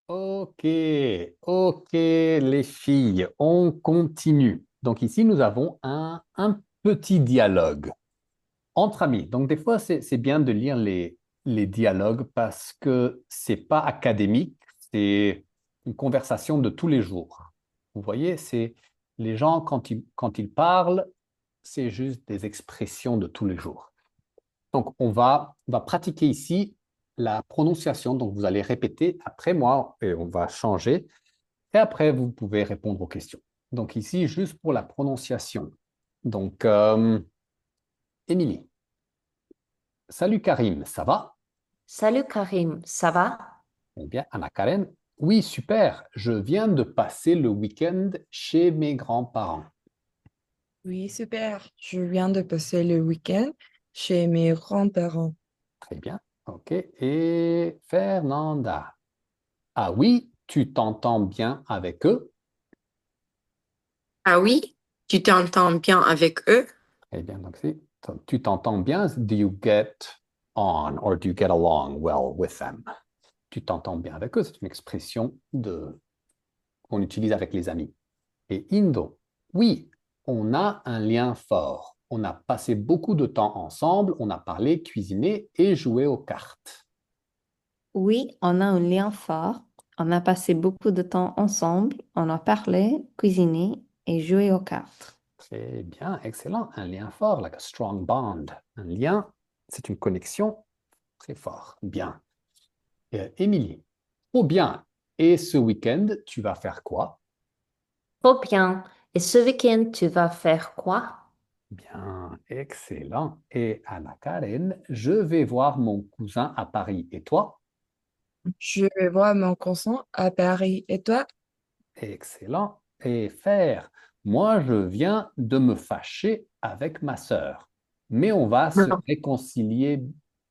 OK. OK, les filles, on continue. Donc ici, nous avons un petit dialogue entre amis. Donc des fois, c'est bien de lire les dialogues parce que c'est pas académique, c'est une conversation de tous les jours. Vous voyez, c'est les gens, quand ils parlent, c'est juste des expressions de tous les jours. Donc, on va pratiquer ici la prononciation. Donc, vous allez répéter après moi et on va changer. Et après, vous pouvez répondre aux questions. Donc, ici, juste pour la prononciation. Donc, Émilie. Salut Karim, ça va? Salut Karim, ça va? Eh bien, Anna Karen. Oui, super. Je viens de passer le week-end chez mes grands-parents. Oui, super. Je viens de passer le week-end chez mes grands-parents. Très bien. OK. Et Fernanda. Ah oui, tu t'entends bien avec eux? Ah oui, tu t'entends bien avec eux? Eh bien, donc tu t'entends bien. Do you get on or do you get along well with them? Tu t'entends bien avec eux. C'est une expression qu'on utilise avec les amis. Et Indo, oui, on a un lien fort. On a passé beaucoup de temps ensemble, on a parlé, cuisiné et joué aux cartes. Oui, on a un lien fort. On a passé beaucoup de temps ensemble. On a parlé, cuisiné et joué aux cartes. Très bien, excellent. Un lien fort, like a strong bond. Un lien, c'est une connexion très fort. Bien. Émilie, oh bien. Et ce week-end, tu vas faire quoi? Trop bien. Et ce week-end, tu vas faire quoi? Bien, excellent. Et Anna Karen, je vais voir mon cousin à Paris. Et toi? Je vais voir mon cousin à Paris. Et toi? Excellent. Et faire, moi, je viens de me fâcher avec ma sœur, mais on va se Non. réconcilier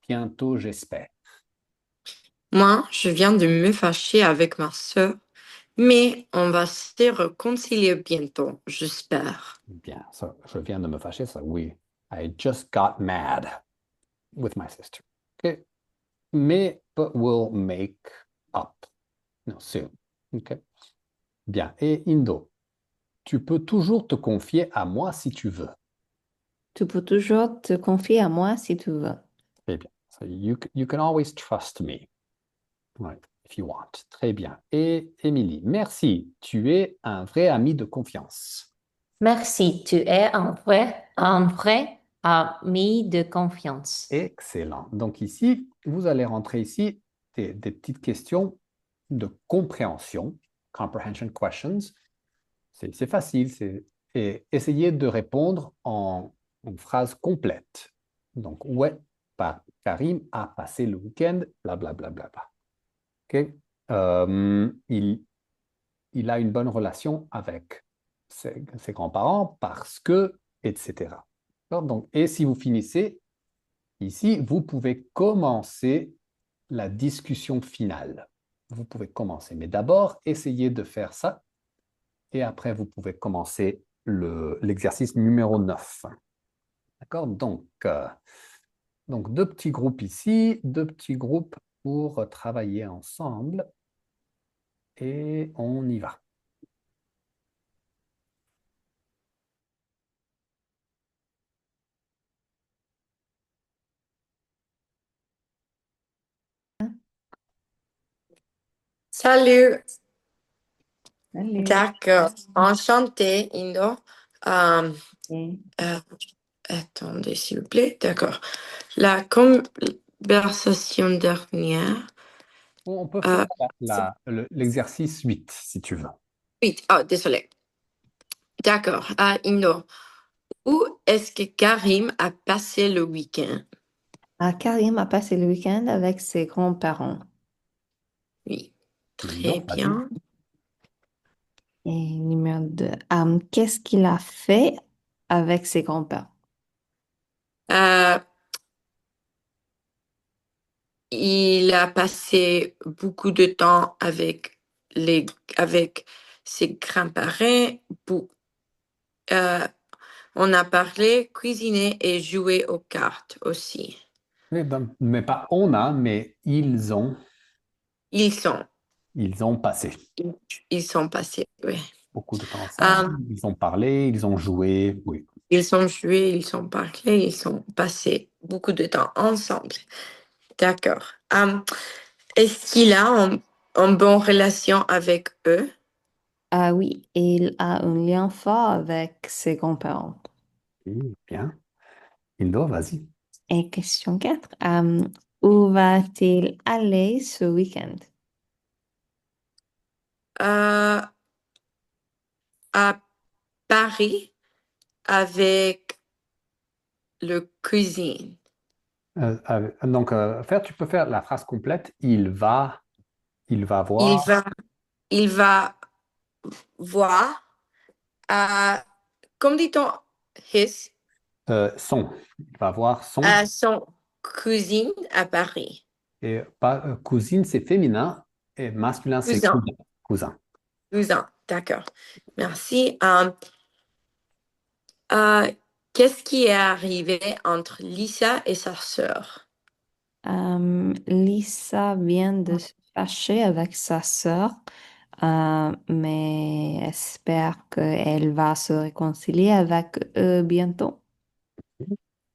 bientôt, j'espère. Moi, je viens de me fâcher avec ma sœur, mais on va se réconcilier bientôt, j'espère. Bien, ça, je viens de me fâcher, ça, oui. I just got mad with my sister. OK. Mais, but we'll make up. No, soon. OK. Bien. Et Indo, tu peux toujours te confier à moi si tu veux. Tu peux toujours te confier à moi si tu veux. Très bien. So you can always trust me. Ouais, if you want. Très bien. Et Émilie, merci. Tu es un vrai ami de confiance. Merci, tu es un vrai ami de confiance. Excellent. Donc ici, vous allez rentrer ici des petites questions de compréhension. comprehension questions. C'est facile. Et essayez de répondre en phrase complète. Donc, où est Karim a passé le week-end, blablabla. Bla, bla, bla. OK? Il a une bonne relation avec ses grands-parents parce que, etc. Donc, et si vous finissez ici, vous pouvez commencer la discussion finale. Vous pouvez commencer, mais d'abord, essayez de faire ça et après, vous pouvez commencer l'exercice numéro 9. D'accord? Donc, deux petits groupes ici, deux petits groupes pour travailler ensemble et on y va. Salut. Salut. D'accord. Enchanté, Indo. Euh, Et- euh, attendez, s'il vous plaît. D'accord. La conversation dernière. On peut Euh, faire l'exercice 8 si tu veux. oui, oh, désolé. D'accord. Indo, où est-ce que Karim a passé le week-end? Karim a passé le week-end avec ses grands-parents. Oui, très Donc, vas-y. bien. Et numéro 2, qu'est-ce qu'il a fait avec ses grands-parents? Euh, il a passé beaucoup de temps avec ses grands-parents. Euh, on a parlé, cuisiné et joué aux cartes aussi. Mais pas on a, mais Ils sont, ils ont passé ils, ils sont passés, oui. beaucoup de temps ensemble, Euh, ils ont parlé, ils ont joué, oui. ils ont joué, ils ont parlé, ils ont passé beaucoup de temps ensemble. D'accord. Est-ce qu'il a une bonne relation avec eux? Ah oui, il a un lien fort avec ses grands-parents. Bien. Indo, vas-y. Et question 4, où va-t-il aller ce week-end? Euh, à Paris avec le cuisine. Tu peux faire la phrase complète. Il va Il voir va, il va voir, euh, comme dit-on, his, il va voir son, son cuisine à Paris. et pas, cousine, c'est féminin, et masculin, c'est Cousin, cousin. Cousin. cousin, d'accord. Merci. Euh, qu'est-ce qui est arrivé entre Lisa et sa sœur? Lisa vient de se fâcher avec sa sœur, mais espère qu'elle va se réconcilier avec eux bientôt.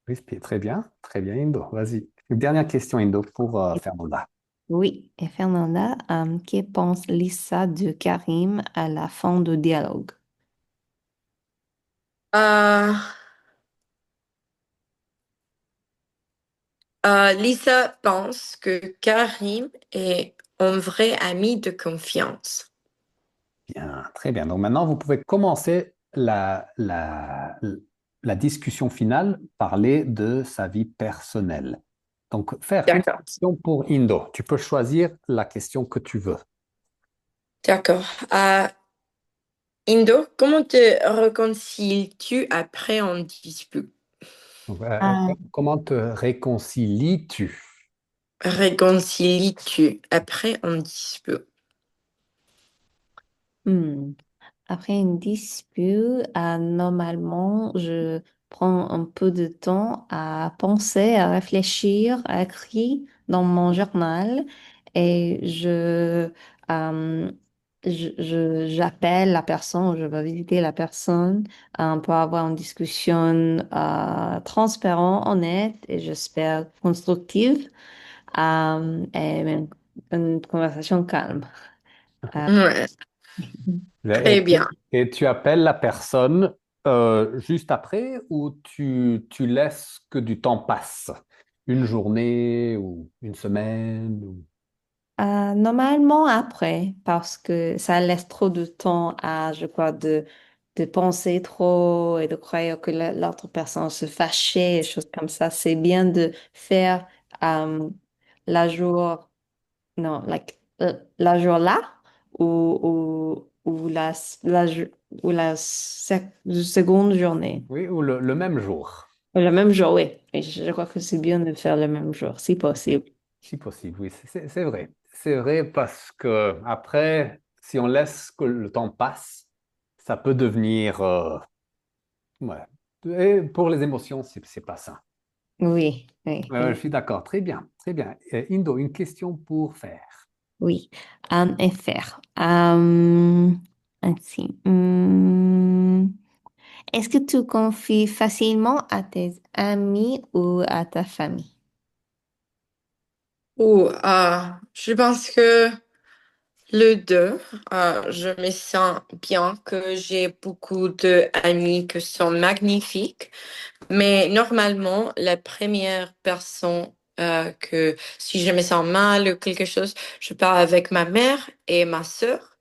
Oui, très bien, Indo. Vas-y. Une dernière question, Indo, pour Fernanda. Oui, et Fernanda, que pense Lisa de Karim à la fin du dialogue? Euh, Lisa pense que Karim est un vrai ami de confiance. Bien, très bien. Donc maintenant, vous pouvez commencer la discussion finale, parler de sa vie personnelle. Donc, faire une D'accord. question pour Indo. Tu peux choisir la question que tu veux. D'accord. Indo, comment te réconcilies-tu après un dispute? Donc, Ah, comment te réconcilies-tu? Réconcilies-tu après un dispute? hmm. Après une dispute, normalement, je prends un peu de temps à penser, à réfléchir, à écrire dans mon journal et j'appelle la personne, je vais visiter la personne pour avoir une discussion transparente, honnête et j'espère constructive et même une conversation calme. Euh, Ouais, très Et, bien. et tu appelles la personne juste après ou tu laisses que du temps passe? Une journée ou une semaine Normalement après, parce que ça laisse trop de temps à, je crois, de penser trop et de croire que l'autre personne se fâchait, et choses comme ça. C'est bien de faire la jour, non, la jour là ou ou seconde journée. Oui, ou le même jour, Le même jour, oui. Et je crois que c'est bien de faire le même jour, si possible. si possible. Oui, c'est vrai. C'est vrai parce que après, si on laisse que le temps passe, ça peut devenir... ouais. Et pour les émotions, c'est pas ça. Oui, oui, Je suis d'accord. Très bien, très bien. Indo, une question pour faire. oui. Et faire. Ainsi. Est-ce que tu confies facilement à tes amis ou à ta famille? Ou je pense que le deux, je me sens bien que j'ai beaucoup d'amis qui sont magnifiques, mais normalement, la première personne que si je me sens mal ou quelque chose, je parle avec ma mère et ma sœur.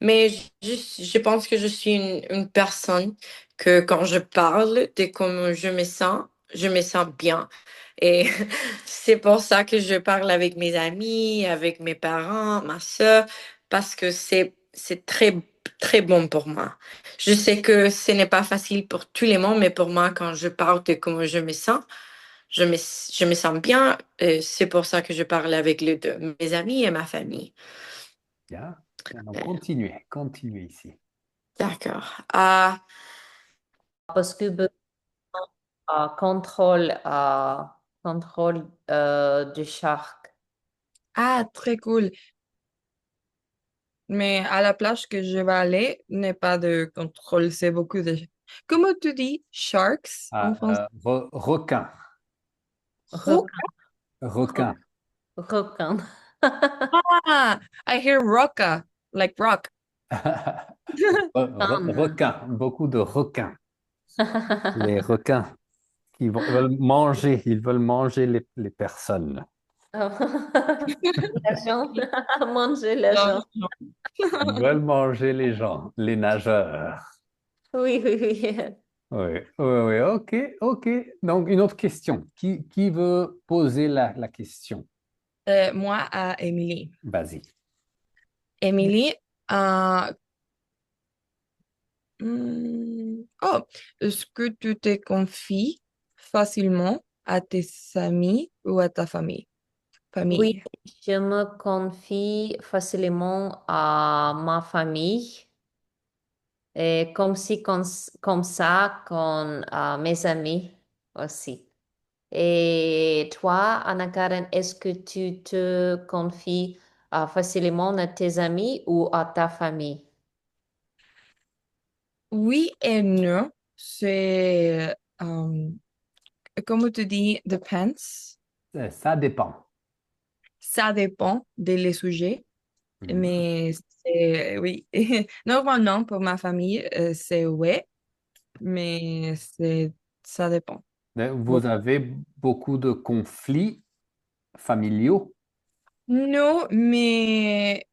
Mais je pense que je suis une personne que quand je parle de comment je me sens bien. Et c'est pour ça que je parle avec mes amis, avec mes parents, ma sœur, parce que c'est très, très bon pour moi. Je sais que ce n'est pas facile pour tous les monde, mais pour moi, quand je parle de comment je me sens, je me sens bien. Et c'est pour ça que je parle avec les deux, mes amis et ma famille. Bien. Bien, donc, Euh, continuez ici. D'accord. Parce que contrôle, contrôle du shark. Ah, très cool. Mais à la plage que je vais aller, n'est pas de contrôle, c'est beaucoup de... Comment tu dis sharks en français? Requin. Ro- Requin. Requin. Requin. Ah, I hear rocka, like rock. Requin. Beaucoup de requins. Les requins qui ils veulent manger les personnes. La jambe. Manger la Non, jambe. non. Ils veulent manger les gens, les nageurs. Oui, oui, oui. Oui, oui, oui, ok, ok. Donc, une autre question. Qui veut poser la question? Moi à Emily. Vas-y. Emily, oh, est-ce que tu te confies facilement à tes amis ou à ta famille? Oui, Famille. je me confie facilement à ma famille et comme ça, con mes amis aussi. Et toi, Anna-Karen, est-ce que tu te confies facilement à tes amis ou à ta famille? Oui et non. C'est, comme on te dit, depends. Ça dépend. Ça dépend des sujets, Mhm. mais c'est, oui. Normalement, pour ma famille, c'est ouais, mais ça dépend. Mais Bon. vous avez beaucoup de conflits familiaux. Non, mais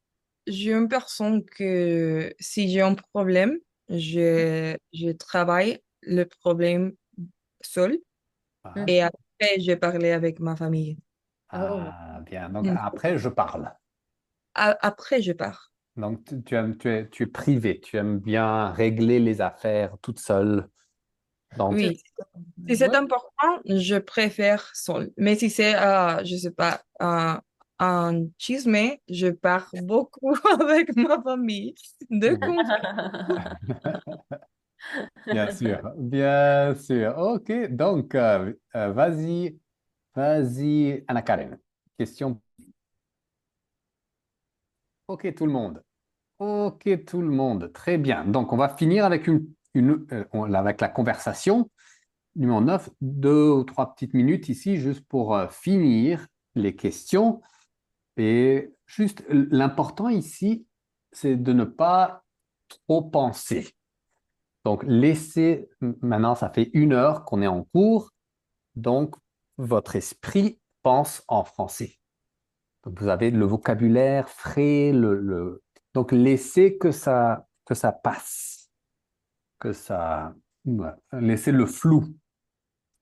j'ai une personne que si j'ai un problème, je travaille le problème seul Ah, et Mhm. après, je parlais avec ma famille. Oh. ah, bien. Donc, Mm. après, je parle. Après, je pars. Donc, tu es privé. Tu aimes bien régler les affaires toute seule. Donc, Oui, si c'est ouais. important, je préfère seul. Mais si c'est, je sais pas, un chisme, je pars beaucoup avec ma famille. De Oui. conflit. Bien sûr, bien sûr. OK, donc, vas-y, vas-y, Anna Karen. Question. OK, tout le monde. OK, tout le monde. Très bien. Donc, on va finir avec avec la conversation. Numéro 9, 2 ou 3 petites minutes ici, juste pour finir les questions. Et juste, l'important ici, c'est de ne pas trop penser. Donc, laissez, maintenant, ça fait 1 heure qu'on est en cours. Donc, votre esprit pense en français. Donc, vous avez le vocabulaire frais, donc laissez que ça passe, que ça, ouais, laissez le flou.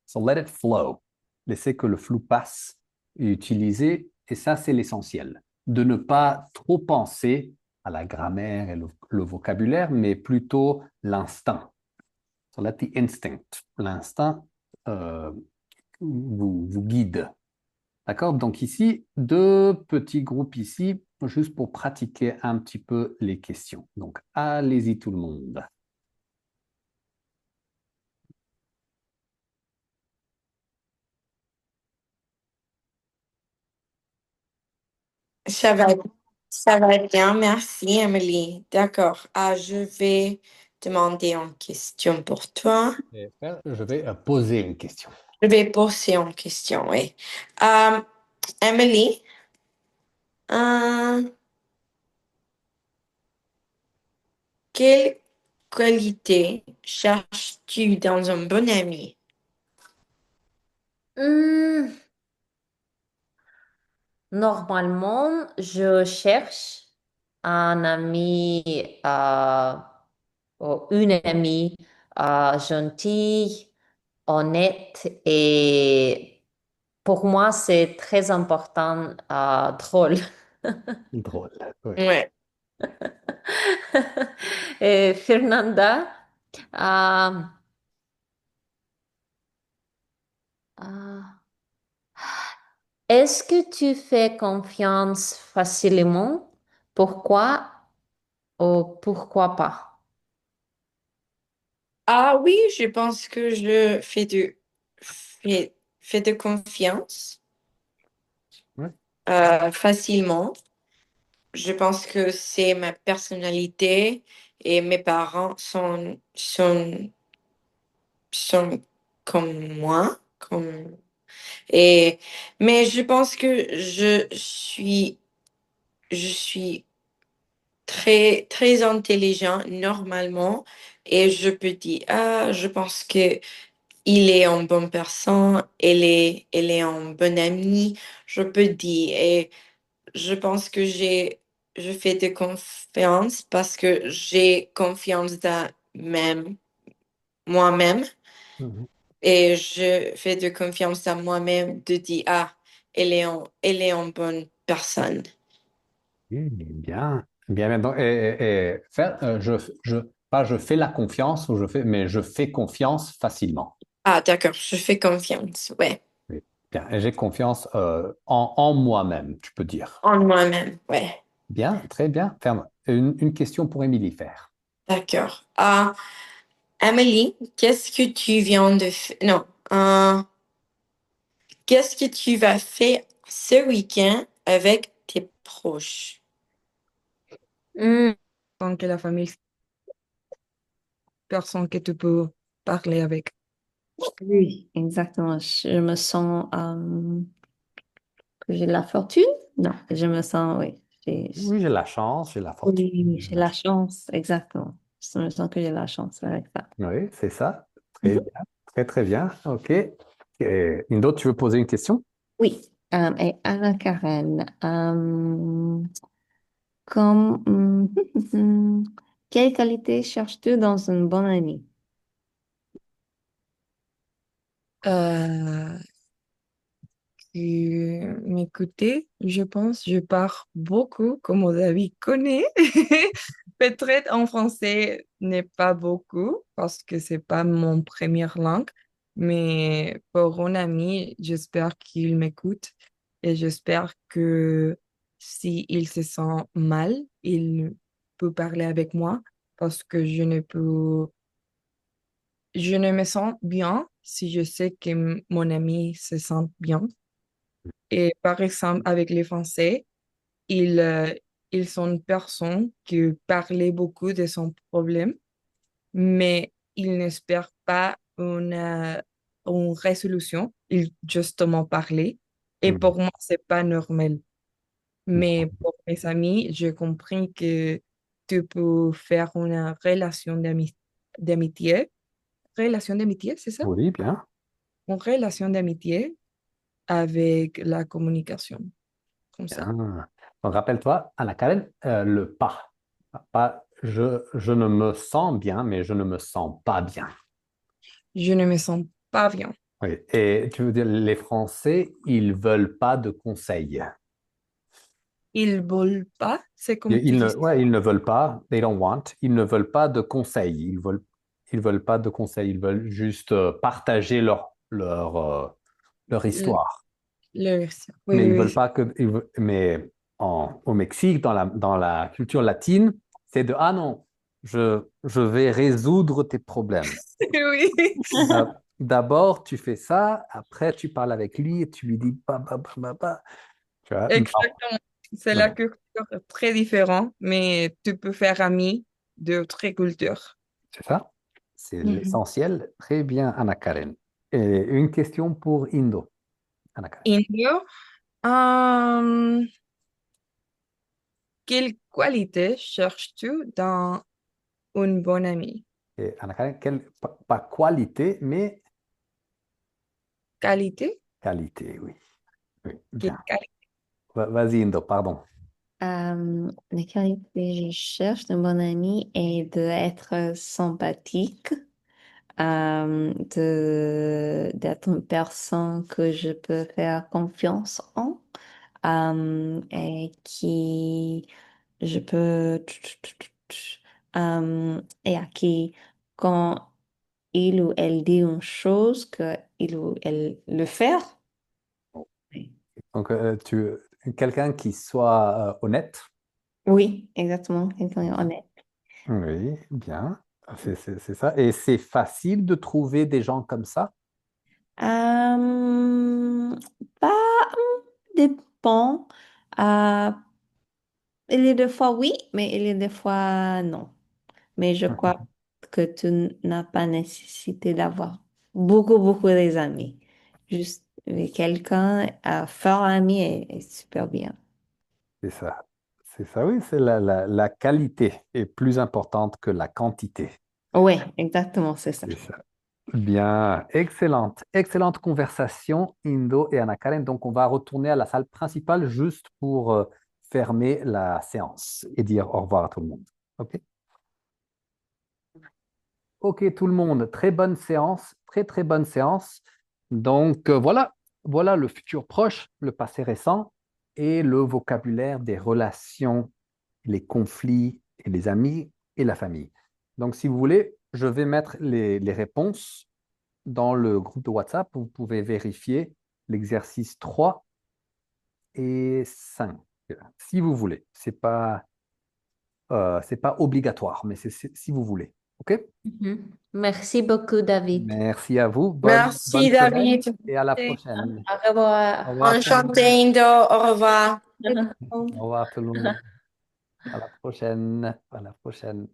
So let it flow. Laissez que le flou passe et utilisez, et ça, c'est l'essentiel. De ne pas trop penser à la grammaire et le vocabulaire, mais plutôt l'instinct. So let the instinct, l'instinct, euh, vous guide. D'accord? Donc ici, deux petits groupes ici, juste pour pratiquer un petit peu les questions. Donc, allez-y tout le monde. Ça va, ça va bien, merci, Emily. D'accord. Je vais demander une question pour toi. Je vais poser une question. Je vais poser une question, oui. Emily, euh, quelle qualité cherches-tu dans un bon ami? Hmm, Normalement, je cherche un ami ou une amie gentille, honnête et pour moi, c'est très important, drôle. Drôle. Oui. Ouais. Et Fernanda, euh, euh, est-ce que tu fais confiance facilement? Pourquoi ou pourquoi pas? Ah oui, je pense que je fais de confiance Ouais. facilement. Je pense que c'est ma personnalité et mes parents sont comme moi. Et, mais je pense que je suis très, très intelligent normalement et je peux dire, je pense que il est une bonne personne, elle est un bon ami, je peux dire. Et je pense que je fais de confiance parce que j'ai confiance dans moi-même Mhm. et je fais de confiance à moi-même de dire, elle est une bonne personne. Bien, bien, bien. Donc, pas je fais la confiance, ou mais je fais confiance facilement. Ah, d'accord, je fais confiance, ouais, Oui. Bien, et j'ai confiance en moi-même, tu peux dire. en moi-même, ouais, Bien, très bien. Ferme. Une question pour Émilie faire. d'accord. Amélie, qu'est-ce que tu viens de faire? Non, qu'est-ce que tu vas faire ce week-end avec tes proches? Hmm, Tant que la famille, personne que tu peux parler avec. oui, exactement. Je me sens que j'ai de la fortune. Non, je me sens, oui. Oui, j'ai la chance, j'ai la fortune. Oui, j'ai la chance, exactement. Je me sens que j'ai la chance avec ça. Oui, c'est ça. Très Mhm. bien, très, très bien. OK. Indo, tu veux poser une question? Oui, et Anna-Karen, comme, quelle qualité cherches-tu dans une bonne amie? Euh, M'écouter, je pense, je parle beaucoup, comme David connaît. Peut-être en français n'est pas beaucoup parce que c'est pas mon première langue, mais pour un ami, j'espère qu'il m'écoute et j'espère que s'il se sent mal, il peut parler avec moi parce que je ne me sens bien si je sais que mon ami se sent bien. Et par exemple, avec les Français, ils, euh, ils sont une personne qui parlait beaucoup de son problème, mais ils n'espèrent pas une résolution. Ils justement parlaient. Et Mhm. pour moi, c'est pas normal. Mais pour mes amis, j'ai compris que tu peux faire une relation d'amitié. Relation d'amitié, c'est ça? Oui, bien. Une relation d'amitié avec la communication. comme ça. Bien. Donc, rappelle-toi, Anna Karen, le pas. Pas je ne me sens bien, mais je ne me sens pas bien. Je ne me sens pas bien. Oui. Et tu veux dire, les Français, ils veulent pas de conseils. Ils veulent pas, c'est comme Ils tu ne, dis. ouais, ils ne veulent pas, they don't want, ils ne veulent pas de conseils. Ils veulent pas de conseils. Ils veulent juste partager leur Le, histoire. oui, Mais ils oui, veulent pas que, mais au Mexique, dans la culture latine, c'est de, ah non, je vais résoudre tes problèmes. oui. Oui, D'abord, tu fais ça, après, tu parles avec lui et tu lui dis, bah. Tu vois? Non. exactement. C'est la Ouais, culture très différente, mais tu peux faire ami d'autres cultures. c'est ça. C'est Mhm. l'essentiel. Très bien, Anna Karen. Et une question pour Indo, Anna Karen. Indio, euh, quelle qualité cherches-tu dans une bonne amie? Et Anna Karen, pas qualité, mais Qualité? qualité, oui. Oui, Quelle bien. qualité? Vas-y, Indo, pardon. La qualité que je cherche d'un bon ami est d'être sympathique, d'être une personne que je peux faire confiance en, et qui je peux, et à qui, quand il ou elle dit une chose, que il ou elle le fait. Oui, Donc, quelqu'un qui soit honnête. oui, exactement, quelqu'un est honnête. Oui, bien. C'est ça. Et c'est facile de trouver des gens comme ça. Euh, Pas dépend. Euh, il y a des fois oui, mais il y a des fois non. Mais je crois que tu n'as pas nécessité d'avoir beaucoup des amis. Juste quelqu'un, fort ami est super bien. C'est ça. C'est ça, oui. C'est la qualité est plus importante que la quantité. Oui, exactement, c'est ça. C'est ça. Bien, excellente conversation, Indo et Anna Karen. Donc, on va retourner à la salle principale juste pour fermer la séance et dire au revoir à tout le monde. OK? Ok, tout le monde, très bonne séance, très bonne séance. Donc voilà le futur proche, le passé récent et le vocabulaire des relations, les conflits et les amis et la famille. Donc si vous voulez, je vais mettre les réponses dans le groupe de WhatsApp. Vous pouvez vérifier l'exercice 3 et 5 si vous voulez. C'est pas obligatoire, mais c'est si vous voulez. OK? Mhm. Merci beaucoup, David. Merci à vous. Bonne Merci, semaine David. et à la Et prochaine. Au Au revoir. revoir tout le Enchanté, monde. Indo. Au revoir. Au revoir tout le monde. À la prochaine. À la prochaine.